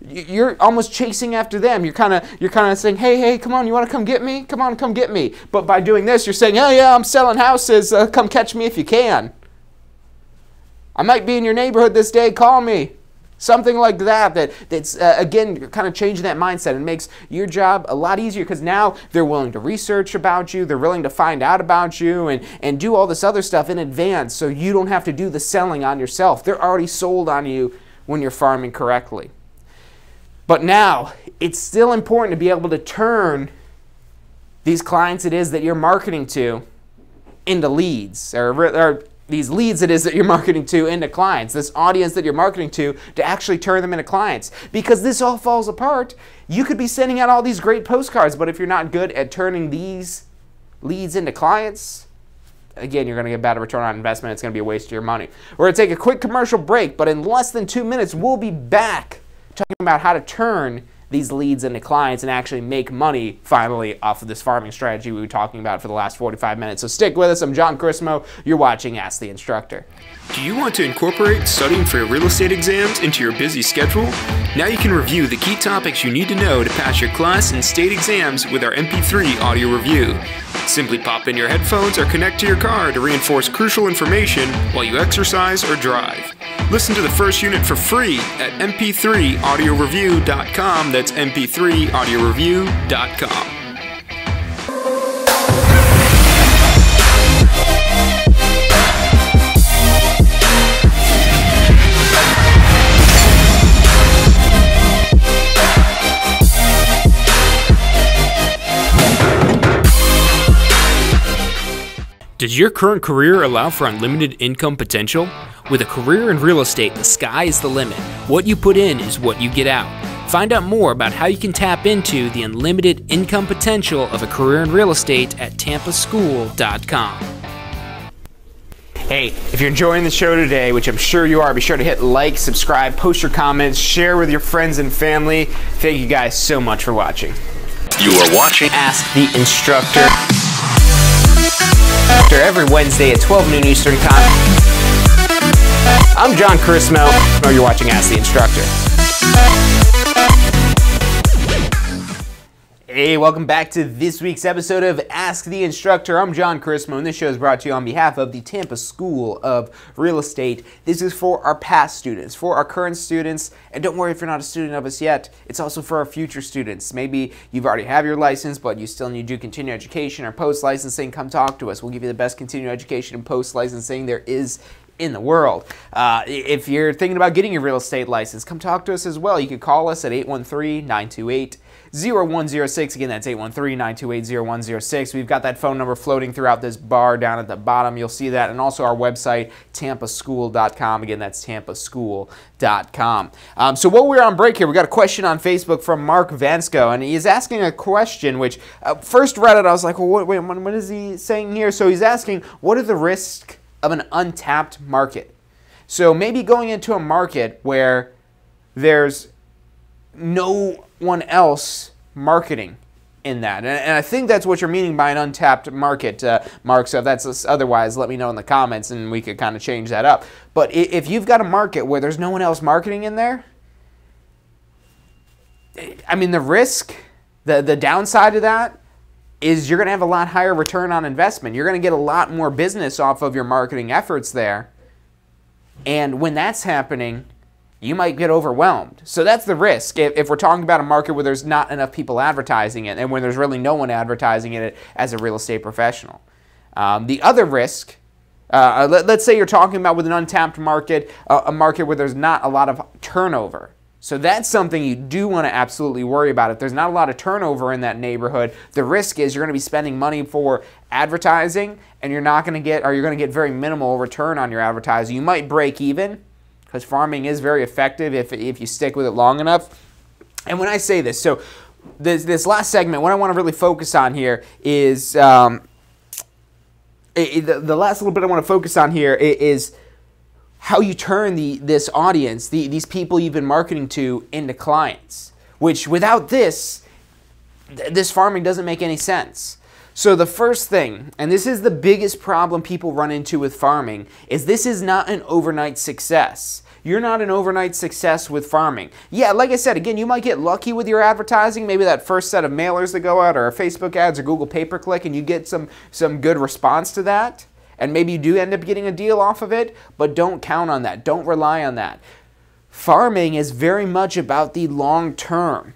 you're almost chasing after them. You're kind of saying, hey, come on, you want to come get me? Come on, come get me. But by doing this, you're saying, oh yeah, I'm selling houses. Come catch me if you can. I might be in your neighborhood this day. Call me. Something like that, that's, again, kind of changing that mindset and makes your job a lot easier, because now they're willing to research about you, they're willing to find out about you and do all this other stuff in advance, so you don't have to do the selling on yourself. They're already sold on you when you're farming correctly. But now, it's still important to be able to turn these clients it is that you're marketing to into leads, or these leads it is that you're marketing to into clients, this audience that you're marketing to actually turn them into clients. Because this all falls apart. You could be sending out all these great postcards, but if you're not good at turning these leads into clients, again, you're going to get bad return on investment. It's going to be a waste of your money. We're going to take a quick commercial break, but in less than 2 minutes, we'll be back talking about how to turn these leads into clients and actually make money finally off of this farming strategy we were talking about for the last 45 minutes. So stick with us. I'm John Chrismo. You're watching Ask the Instructor. Do you want to incorporate studying for your real estate exams into your busy schedule? Now you can review the key topics you need to know to pass your class and state exams with our MP3 audio review. Simply pop in your headphones or connect to your car to reinforce crucial information while you exercise or drive. Listen to the first unit for free at mp3audioreview.com. That's mp3audioreview.com. Does your current career allow for unlimited income potential? With a career in real estate, the sky is the limit. What you put in is what you get out. Find out more about how you can tap into the unlimited income potential of a career in real estate at tampaschool.com. Hey, if you're enjoying the show today, which I'm sure you are, be sure to hit like, subscribe, post your comments, share with your friends and family. Thank you guys so much for watching. You are watching Ask the Instructor. Every Wednesday at 12 noon Eastern Time. I'm John Chrismo. You're watching Ask the Instructor. Hey, welcome back to this week's episode of Ask the Instructor. I'm John Chrismo, and this show is brought to you on behalf of the Tampa School of Real Estate. This is for our past students, for our current students, and don't worry if you're not a student of us yet, it's also for our future students. Maybe you've already have your license, but you still need to do continuing education or post-licensing. Come talk to us. We'll give you the best continuing education and post-licensing there is in the world. If you're thinking about getting your real estate license, come talk to us as well. You can call us at 813-928-0106. Again, that's 813-928-0106. We've got that phone number floating throughout this bar down at the bottom. You'll see that. And also our website, tampaschool.com. Again, that's tampaschool.com. So while we're on break here, we got a question on Facebook from Mark Vansco, and he's asking a question which, first read it, I was like, well, wait, what is he saying here? So he's asking, what are the risks of an untapped market? So maybe going into a market where there's no one else marketing in that. And I think that's what you're meaning by an untapped market, Mark. So if that's otherwise, let me know in the comments and we could kind of change that up. But if you've got a market where there's no one else marketing in there, I mean, the risk, the downside of that is you're going to have a lot higher return on investment. You're going to get a lot more business off of your marketing efforts there. And when that's happening, you might get overwhelmed. So that's the risk if we're talking about a market where there's not enough people advertising it and when there's really no one advertising it as a real estate professional. The other risk, let's say you're talking about with an untapped market, a market where there's not a lot of turnover. So that's something you do want to absolutely worry about. If there's not a lot of turnover in that neighborhood, the risk is you're going to be spending money for advertising and you're not going to get, or you're going to get very minimal return on your advertising. You might break even because farming is very effective if you stick with it long enough. And when I say this, so this last segment, what I want to really focus on here is, the last little bit I want to focus on here is how you turn this audience, these people you've been marketing to, into clients, which without this farming doesn't make any sense. So the first thing, and this is the biggest problem people run into with farming, is this is not an overnight success. You're not an overnight success with farming. Yeah, like I said, again, you might get lucky with your advertising, maybe that first set of mailers that go out, or Facebook ads, or Google pay-per-click, and you get some good response to that. And maybe you do end up getting a deal off of it, but don't count on that. Don't rely on that. Farming is very much about the long term.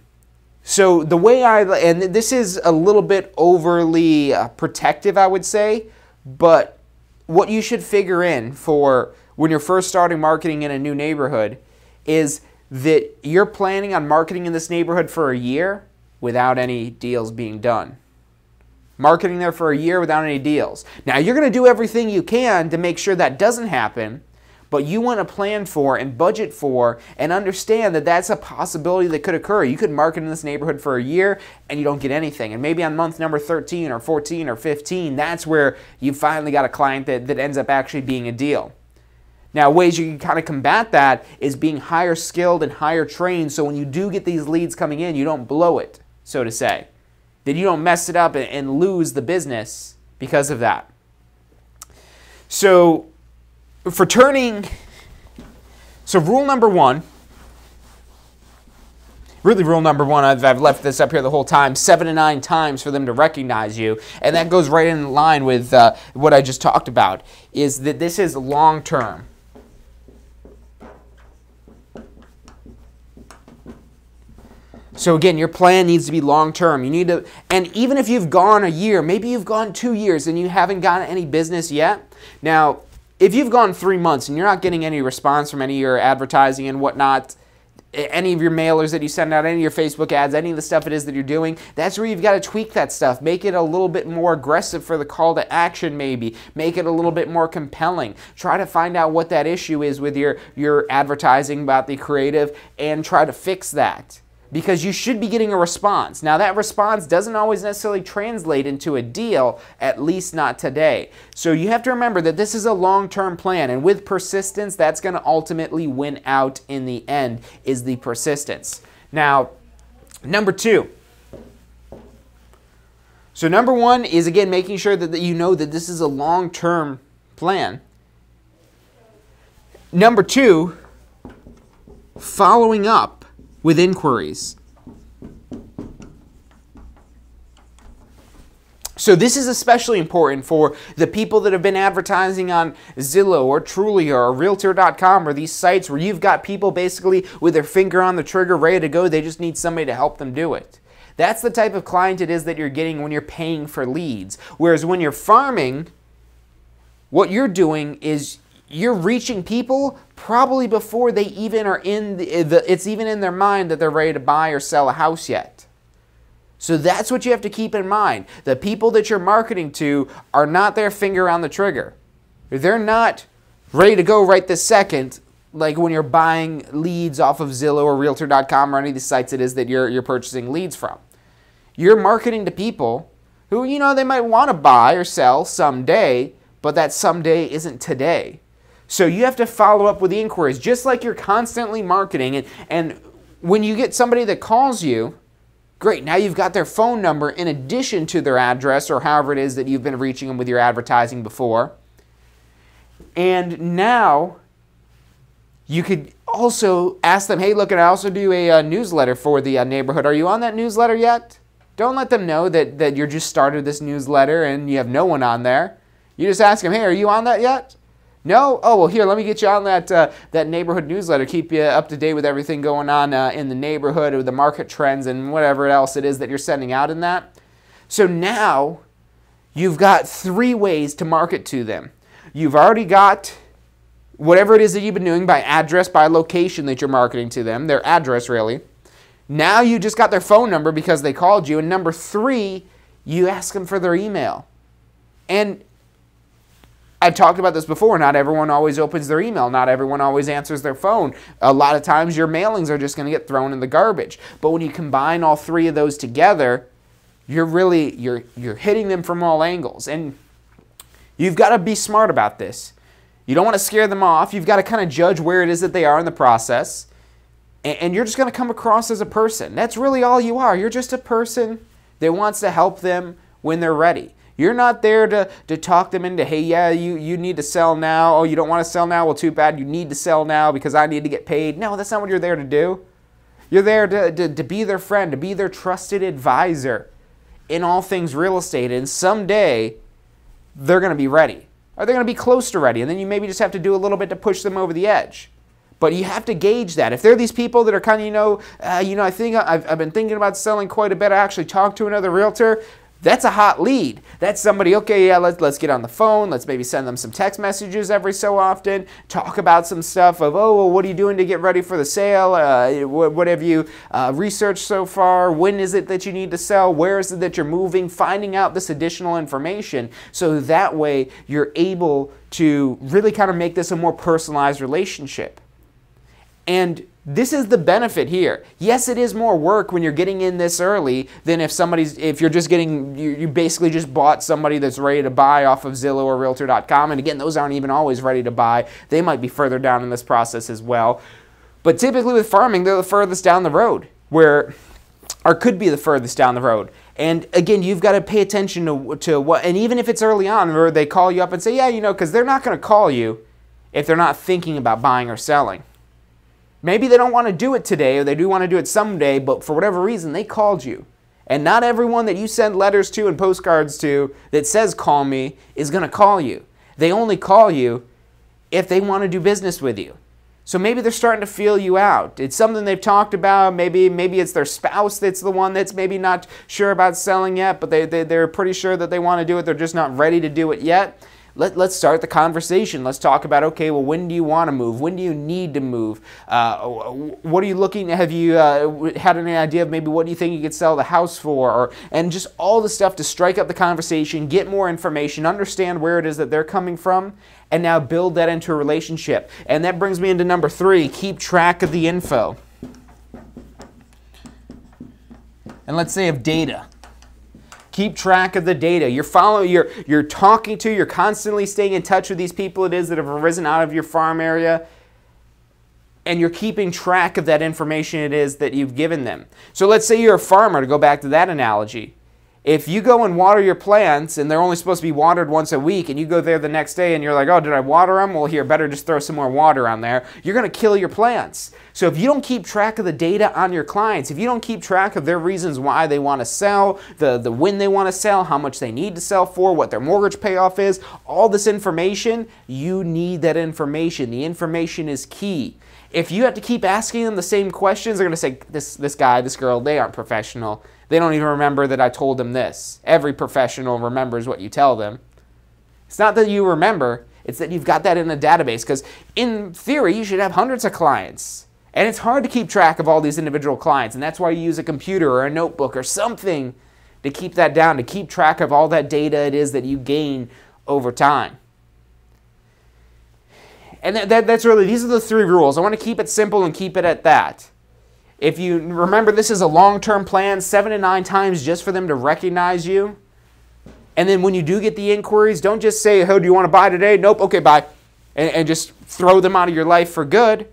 So the way and this is a little bit overly protective, I would say, but what you should figure in for when you're first starting marketing in a new neighborhood is that you're planning on marketing in this neighborhood for a year without any deals being done. Marketing there for a year without any deals. Now, you're going to do everything you can to make sure that doesn't happen, but you want to plan for and budget for and understand that that's a possibility that could occur. You could market in this neighborhood for a year and you don't get anything. And maybe on month number 13 or 14 or 15, that's where you finally got a client that ends up actually being a deal. Now, ways you can kind of combat that is being higher skilled and higher trained, so when you do get these leads coming in, you don't blow it, so to say. That you don't mess it up and lose the business because of that. So rule number one, I've left this up here the whole time, 7 to 9 times for them to recognize you, and that goes right in line with what I just talked about, is that this is long term. So again, your plan needs to be long-term. You need to, and even if you've gone a year, maybe you've gone 2 years and you haven't gotten any business yet. Now, if you've gone 3 months and you're not getting any response from any of your advertising and whatnot, any of your mailers that you send out, any of your Facebook ads, any of the stuff it is that you're doing, that's where you've got to tweak that stuff. Make it a little bit more aggressive for the call to action maybe. Make it a little bit more compelling. Try to find out what that issue is with your advertising about the creative and try to fix that. Because you should be getting a response. Now, that response doesn't always necessarily translate into a deal, at least not today. So you have to remember that this is a long-term plan, and with persistence, that's going to ultimately win out in the end, is the persistence. Now, number 2. So number 1 is, again, making sure that you know that this is a long-term plan. Number 2, following up with inquiries. So this is especially important for the people that have been advertising on Zillow or Trulia or Realtor.com or these sites where you've got people basically with their finger on the trigger ready to go. They just need somebody to help them do it. That's the type of client it is that you're getting when you're paying for leads. Whereas when you're farming, what you're doing is you're reaching people probably before they even are it's even in their mind that they're ready to buy or sell a house yet. So that's what you have to keep in mind. The people that you're marketing to are not their finger on the trigger. They're not ready to go right this second, like when you're buying leads off of Zillow or Realtor.com or any of the sites it is that you're purchasing leads from. You're marketing to people who, they might want to buy or sell someday, but that someday isn't today. So you have to follow up with the inquiries, just like you're constantly marketing. And when you get somebody that calls you, great, now you've got their phone number in addition to their address or however it is that you've been reaching them with your advertising before. And now you could also ask them, hey, look, and I also do a newsletter for the neighborhood. Are you on that newsletter yet? Don't let them know that you just started this newsletter and you have no one on there. You just ask them, hey, are you on that yet? No? Oh, well, here, let me get you on that neighborhood newsletter, keep you up to date with everything going on in the neighborhood or the market trends and whatever else it is that you're sending out in that. So now you've got 3 ways to market to them. You've already got whatever it is that you've been doing by address, by location that you're marketing to them, their address really. Now you just got their phone number because they called you. And number 3, you ask them for their email. And I've talked about this before. Not everyone always opens their email. Not everyone always answers their phone. A lot of times your mailings are just going to get thrown in the garbage. But when you combine all 3 of those together, you're hitting them from all angles. And you've got to be smart about this. You don't want to scare them off. You've got to kind of judge where it is that they are in the process. And you're just going to come across as a person. That's really all you are. You're just a person that wants to help them when they're ready. You're not there to talk them into, hey, yeah, you need to sell now. Oh, you don't want to sell now? Well, too bad. You need to sell now because I need to get paid. No, that's not what you're there to do. You're there to be their friend, to be their trusted advisor in all things real estate. And someday, they're going to be ready. Or they're going to be close to ready. And then you maybe just have to do a little bit to push them over the edge. But you have to gauge that. If they're these people that are kind of, I think I've been thinking about selling quite a bit. I actually talked to another realtor. That's a hot lead. That's somebody, okay, yeah, let's get on the phone. Let's maybe send them some text messages every so often. Talk about some stuff of, oh, well, what are you doing to get ready for the sale? What have you researched so far? When is it that you need to sell? Where is it that you're moving? Finding out this additional information so that way you're able to really kind of make this a more personalized relationship. And this is the benefit here. Yes, it is more work when you're getting in this early than if you're just getting, you basically just bought somebody that's ready to buy off of Zillow or Realtor.com. And again, those aren't even always ready to buy. They might be further down in this process as well. But typically with farming, they're the furthest down the road, or could be the furthest down the road. And again, you've got to pay attention to what, and even if it's early on where they call you up and say, yeah, because they're not going to call you if they're not thinking about buying or selling. Maybe they don't want to do it today, or they do want to do it someday, but for whatever reason, they called you. And not everyone that you send letters to and postcards to that says call me is going to call you. They only call you if they want to do business with you. So maybe they're starting to feel you out. It's something they've talked about. Maybe it's their spouse that's the one that's maybe not sure about selling yet, but they're pretty sure that they want to do it. They're just not ready to do it yet. Let's start the conversation. Let's talk about, okay, well, when do you want to move? When do you need to move? What are you looking at? Have you had any idea of maybe what do you think you could sell the house for? And just all the stuff to strike up the conversation, get more information, understand where it is that they're coming from, and now build that into a relationship. And that brings me into number 3, keep track of the info. And let's say of data. Keep track of the data. You're talking to, you're constantly staying in touch with these people it is that have arisen out of your farm area, and you're keeping track of that information it is that you've given them. So let's say you're a farmer, to go back to that analogy. If you go and water your plants, and they're only supposed to be watered once a week, and you go there the next day and you're like, oh, did I water them? Well, here, better just throw some more water on there. You're going to kill your plants. So if you don't keep track of the data on your clients, if you don't keep track of their reasons why they want to sell, the when they want to sell, how much they need to sell for, what their mortgage payoff is, all this information, you need that information. The information is key. If you have to keep asking them the same questions, they're going to say, this guy, this girl, they aren't professional. They don't even remember that I told them this. Every professional remembers what you tell them. It's not that you remember, it's that you've got that in a database, because in theory, you should have hundreds of clients. And it's hard to keep track of all these individual clients, and that's why you use a computer or a notebook or something to keep that down, to keep track of all that data it is that you gain over time. And that's really, these are the 3 rules. I want to keep it simple and keep it at that. If you remember, this is a long-term plan, 7 to 9 times just for them to recognize you. And then when you do get the inquiries, don't just say, oh, do you want to buy today? Nope, okay, bye. And just throw them out of your life for good.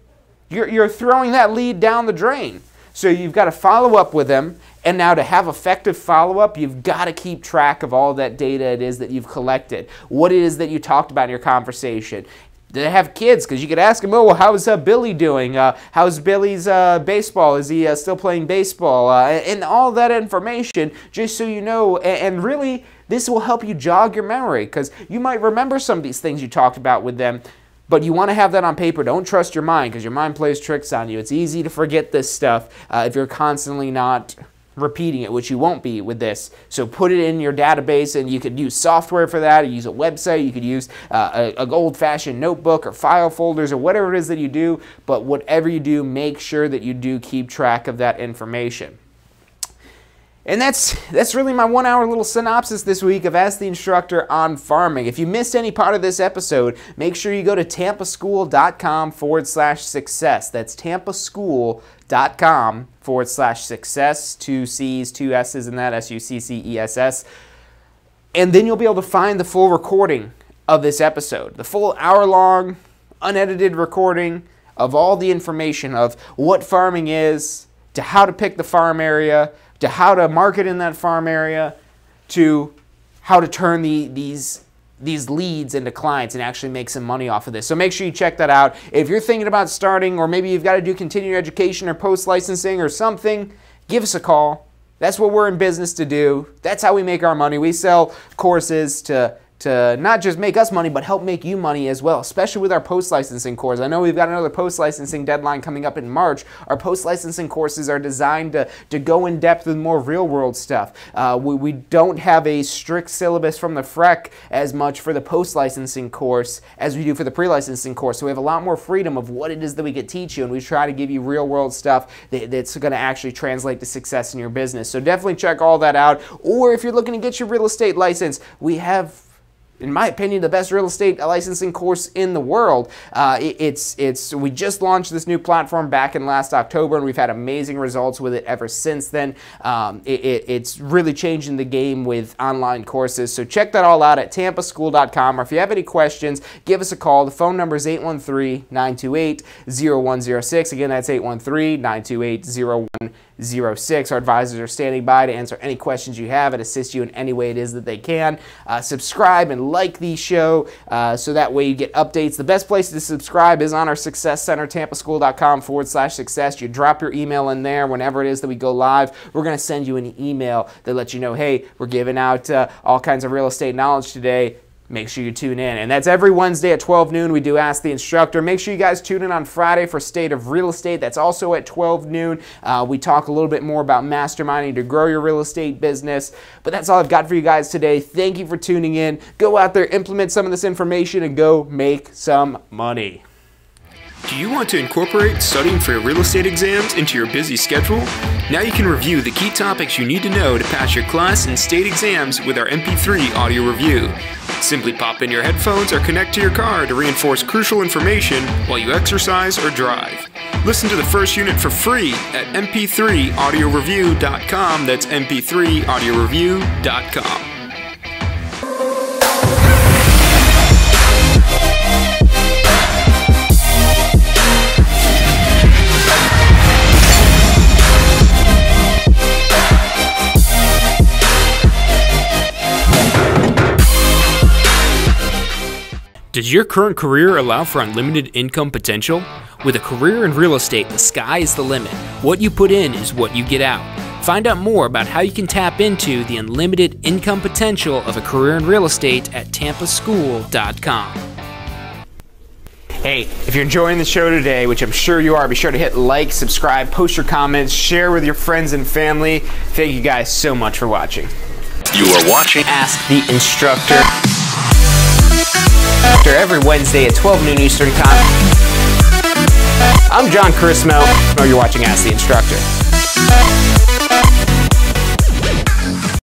You're throwing that lead down the drain. So you've got to follow up with them. And now to have effective follow-up, you've got to keep track of all that data it is that you've collected. What it is that you talked about in your conversation. Do they have kids? Because you could ask them, oh, well, how's Billy doing? How's Billy's baseball? Is he still playing baseball? And all that information, just so you know. And really, this will help you jog your memory, because you might remember some of these things you talked about with them, but you want to have that on paper. Don't trust your mind, because your mind plays tricks on you. It's easy to forget this stuff if you're constantly not repeating it, which you won't be with this. So put it in your database, and you could use software for that, or use a website, you could use an old-fashioned notebook or file folders or whatever it is that you do, but whatever you do, make sure that you do keep track of that information. And that's really my 1 hour little synopsis this week of Ask the Instructor on farming. If you missed any part of this episode, make sure you go to tampaschool.com/success. That's tampaschool.com/success. 2 C's, 2 S's in that, SUCCESS. And then you'll be able to find the full recording of this episode, the full hour-long, unedited recording of all the information of what farming is, to how to pick the farm area, to how to market in that farm area, to how to turn these leads into clients and actually make some money off of this. So make sure you check that out. If you're thinking about starting, or maybe you've got to do continuing education or post-licensing or something, give us a call. That's what we're in business to do. That's how we make our money. We sell courses to not just make us money, but help make you money as well, especially with our post-licensing course. I know we've got another post-licensing deadline coming up in March. Our post-licensing courses are designed to go in depth with more real-world stuff. We don't have a strict syllabus from the FREC as much for the post-licensing course as we do for the pre-licensing course. So we have a lot more freedom of what it is that we could teach you, and we try to give you real-world stuff that's going to actually translate to success in your business. So definitely check all that out. Or if you're looking to get your real estate license, we have, in my opinion, the best real estate licensing course in the world. We just launched this new platform back in last October, and we've had amazing results with it ever since then. It's really changing the game with online courses. So check that all out at tampaschool.com, or if you have any questions, give us a call. The phone number is 813-928-0106. Again, that's 813-928-0106. Our advisors are standing by to answer any questions you have and assist you in any way it is that they can. Subscribe and like the show so that way you get updates. The best place to subscribe is on our Success Center, tampaschool.com/success. You drop your email in there whenever it is that we go live. We're going to send you an email that lets you know, hey, we're giving out all kinds of real estate knowledge today. Make sure you tune in. And that's every Wednesday at 12 noon. We do Ask the Instructor. Make sure you guys tune in on Friday for State of Real Estate. That's also at 12 noon. We talk a little bit more about masterminding to grow your real estate business. But that's all I've got for you guys today. Thank you for tuning in. Go out there, implement some of this information, and go make some money. Do you want to incorporate studying for your real estate exams into your busy schedule? Now you can review the key topics you need to know to pass your class and state exams with our MP3 audio review. Simply pop in your headphones or connect to your car to reinforce crucial information while you exercise or drive. Listen to the first unit for free at mp3audioreview.com. That's mp3audioreview.com. Does your current career allow for unlimited income potential? With a career in real estate, the sky is the limit. What you put in is what you get out. Find out more about how you can tap into the unlimited income potential of a career in real estate at tampaschool.com. Hey, if you're enjoying the show today, which I'm sure you are, be sure to hit like, subscribe, post your comments, share with your friends and family. Thank you guys so much for watching. You are watching Ask the Instructor. Every Wednesday at 12 noon Eastern Time. I'm John Chrismo. You're watching Ask the Instructor.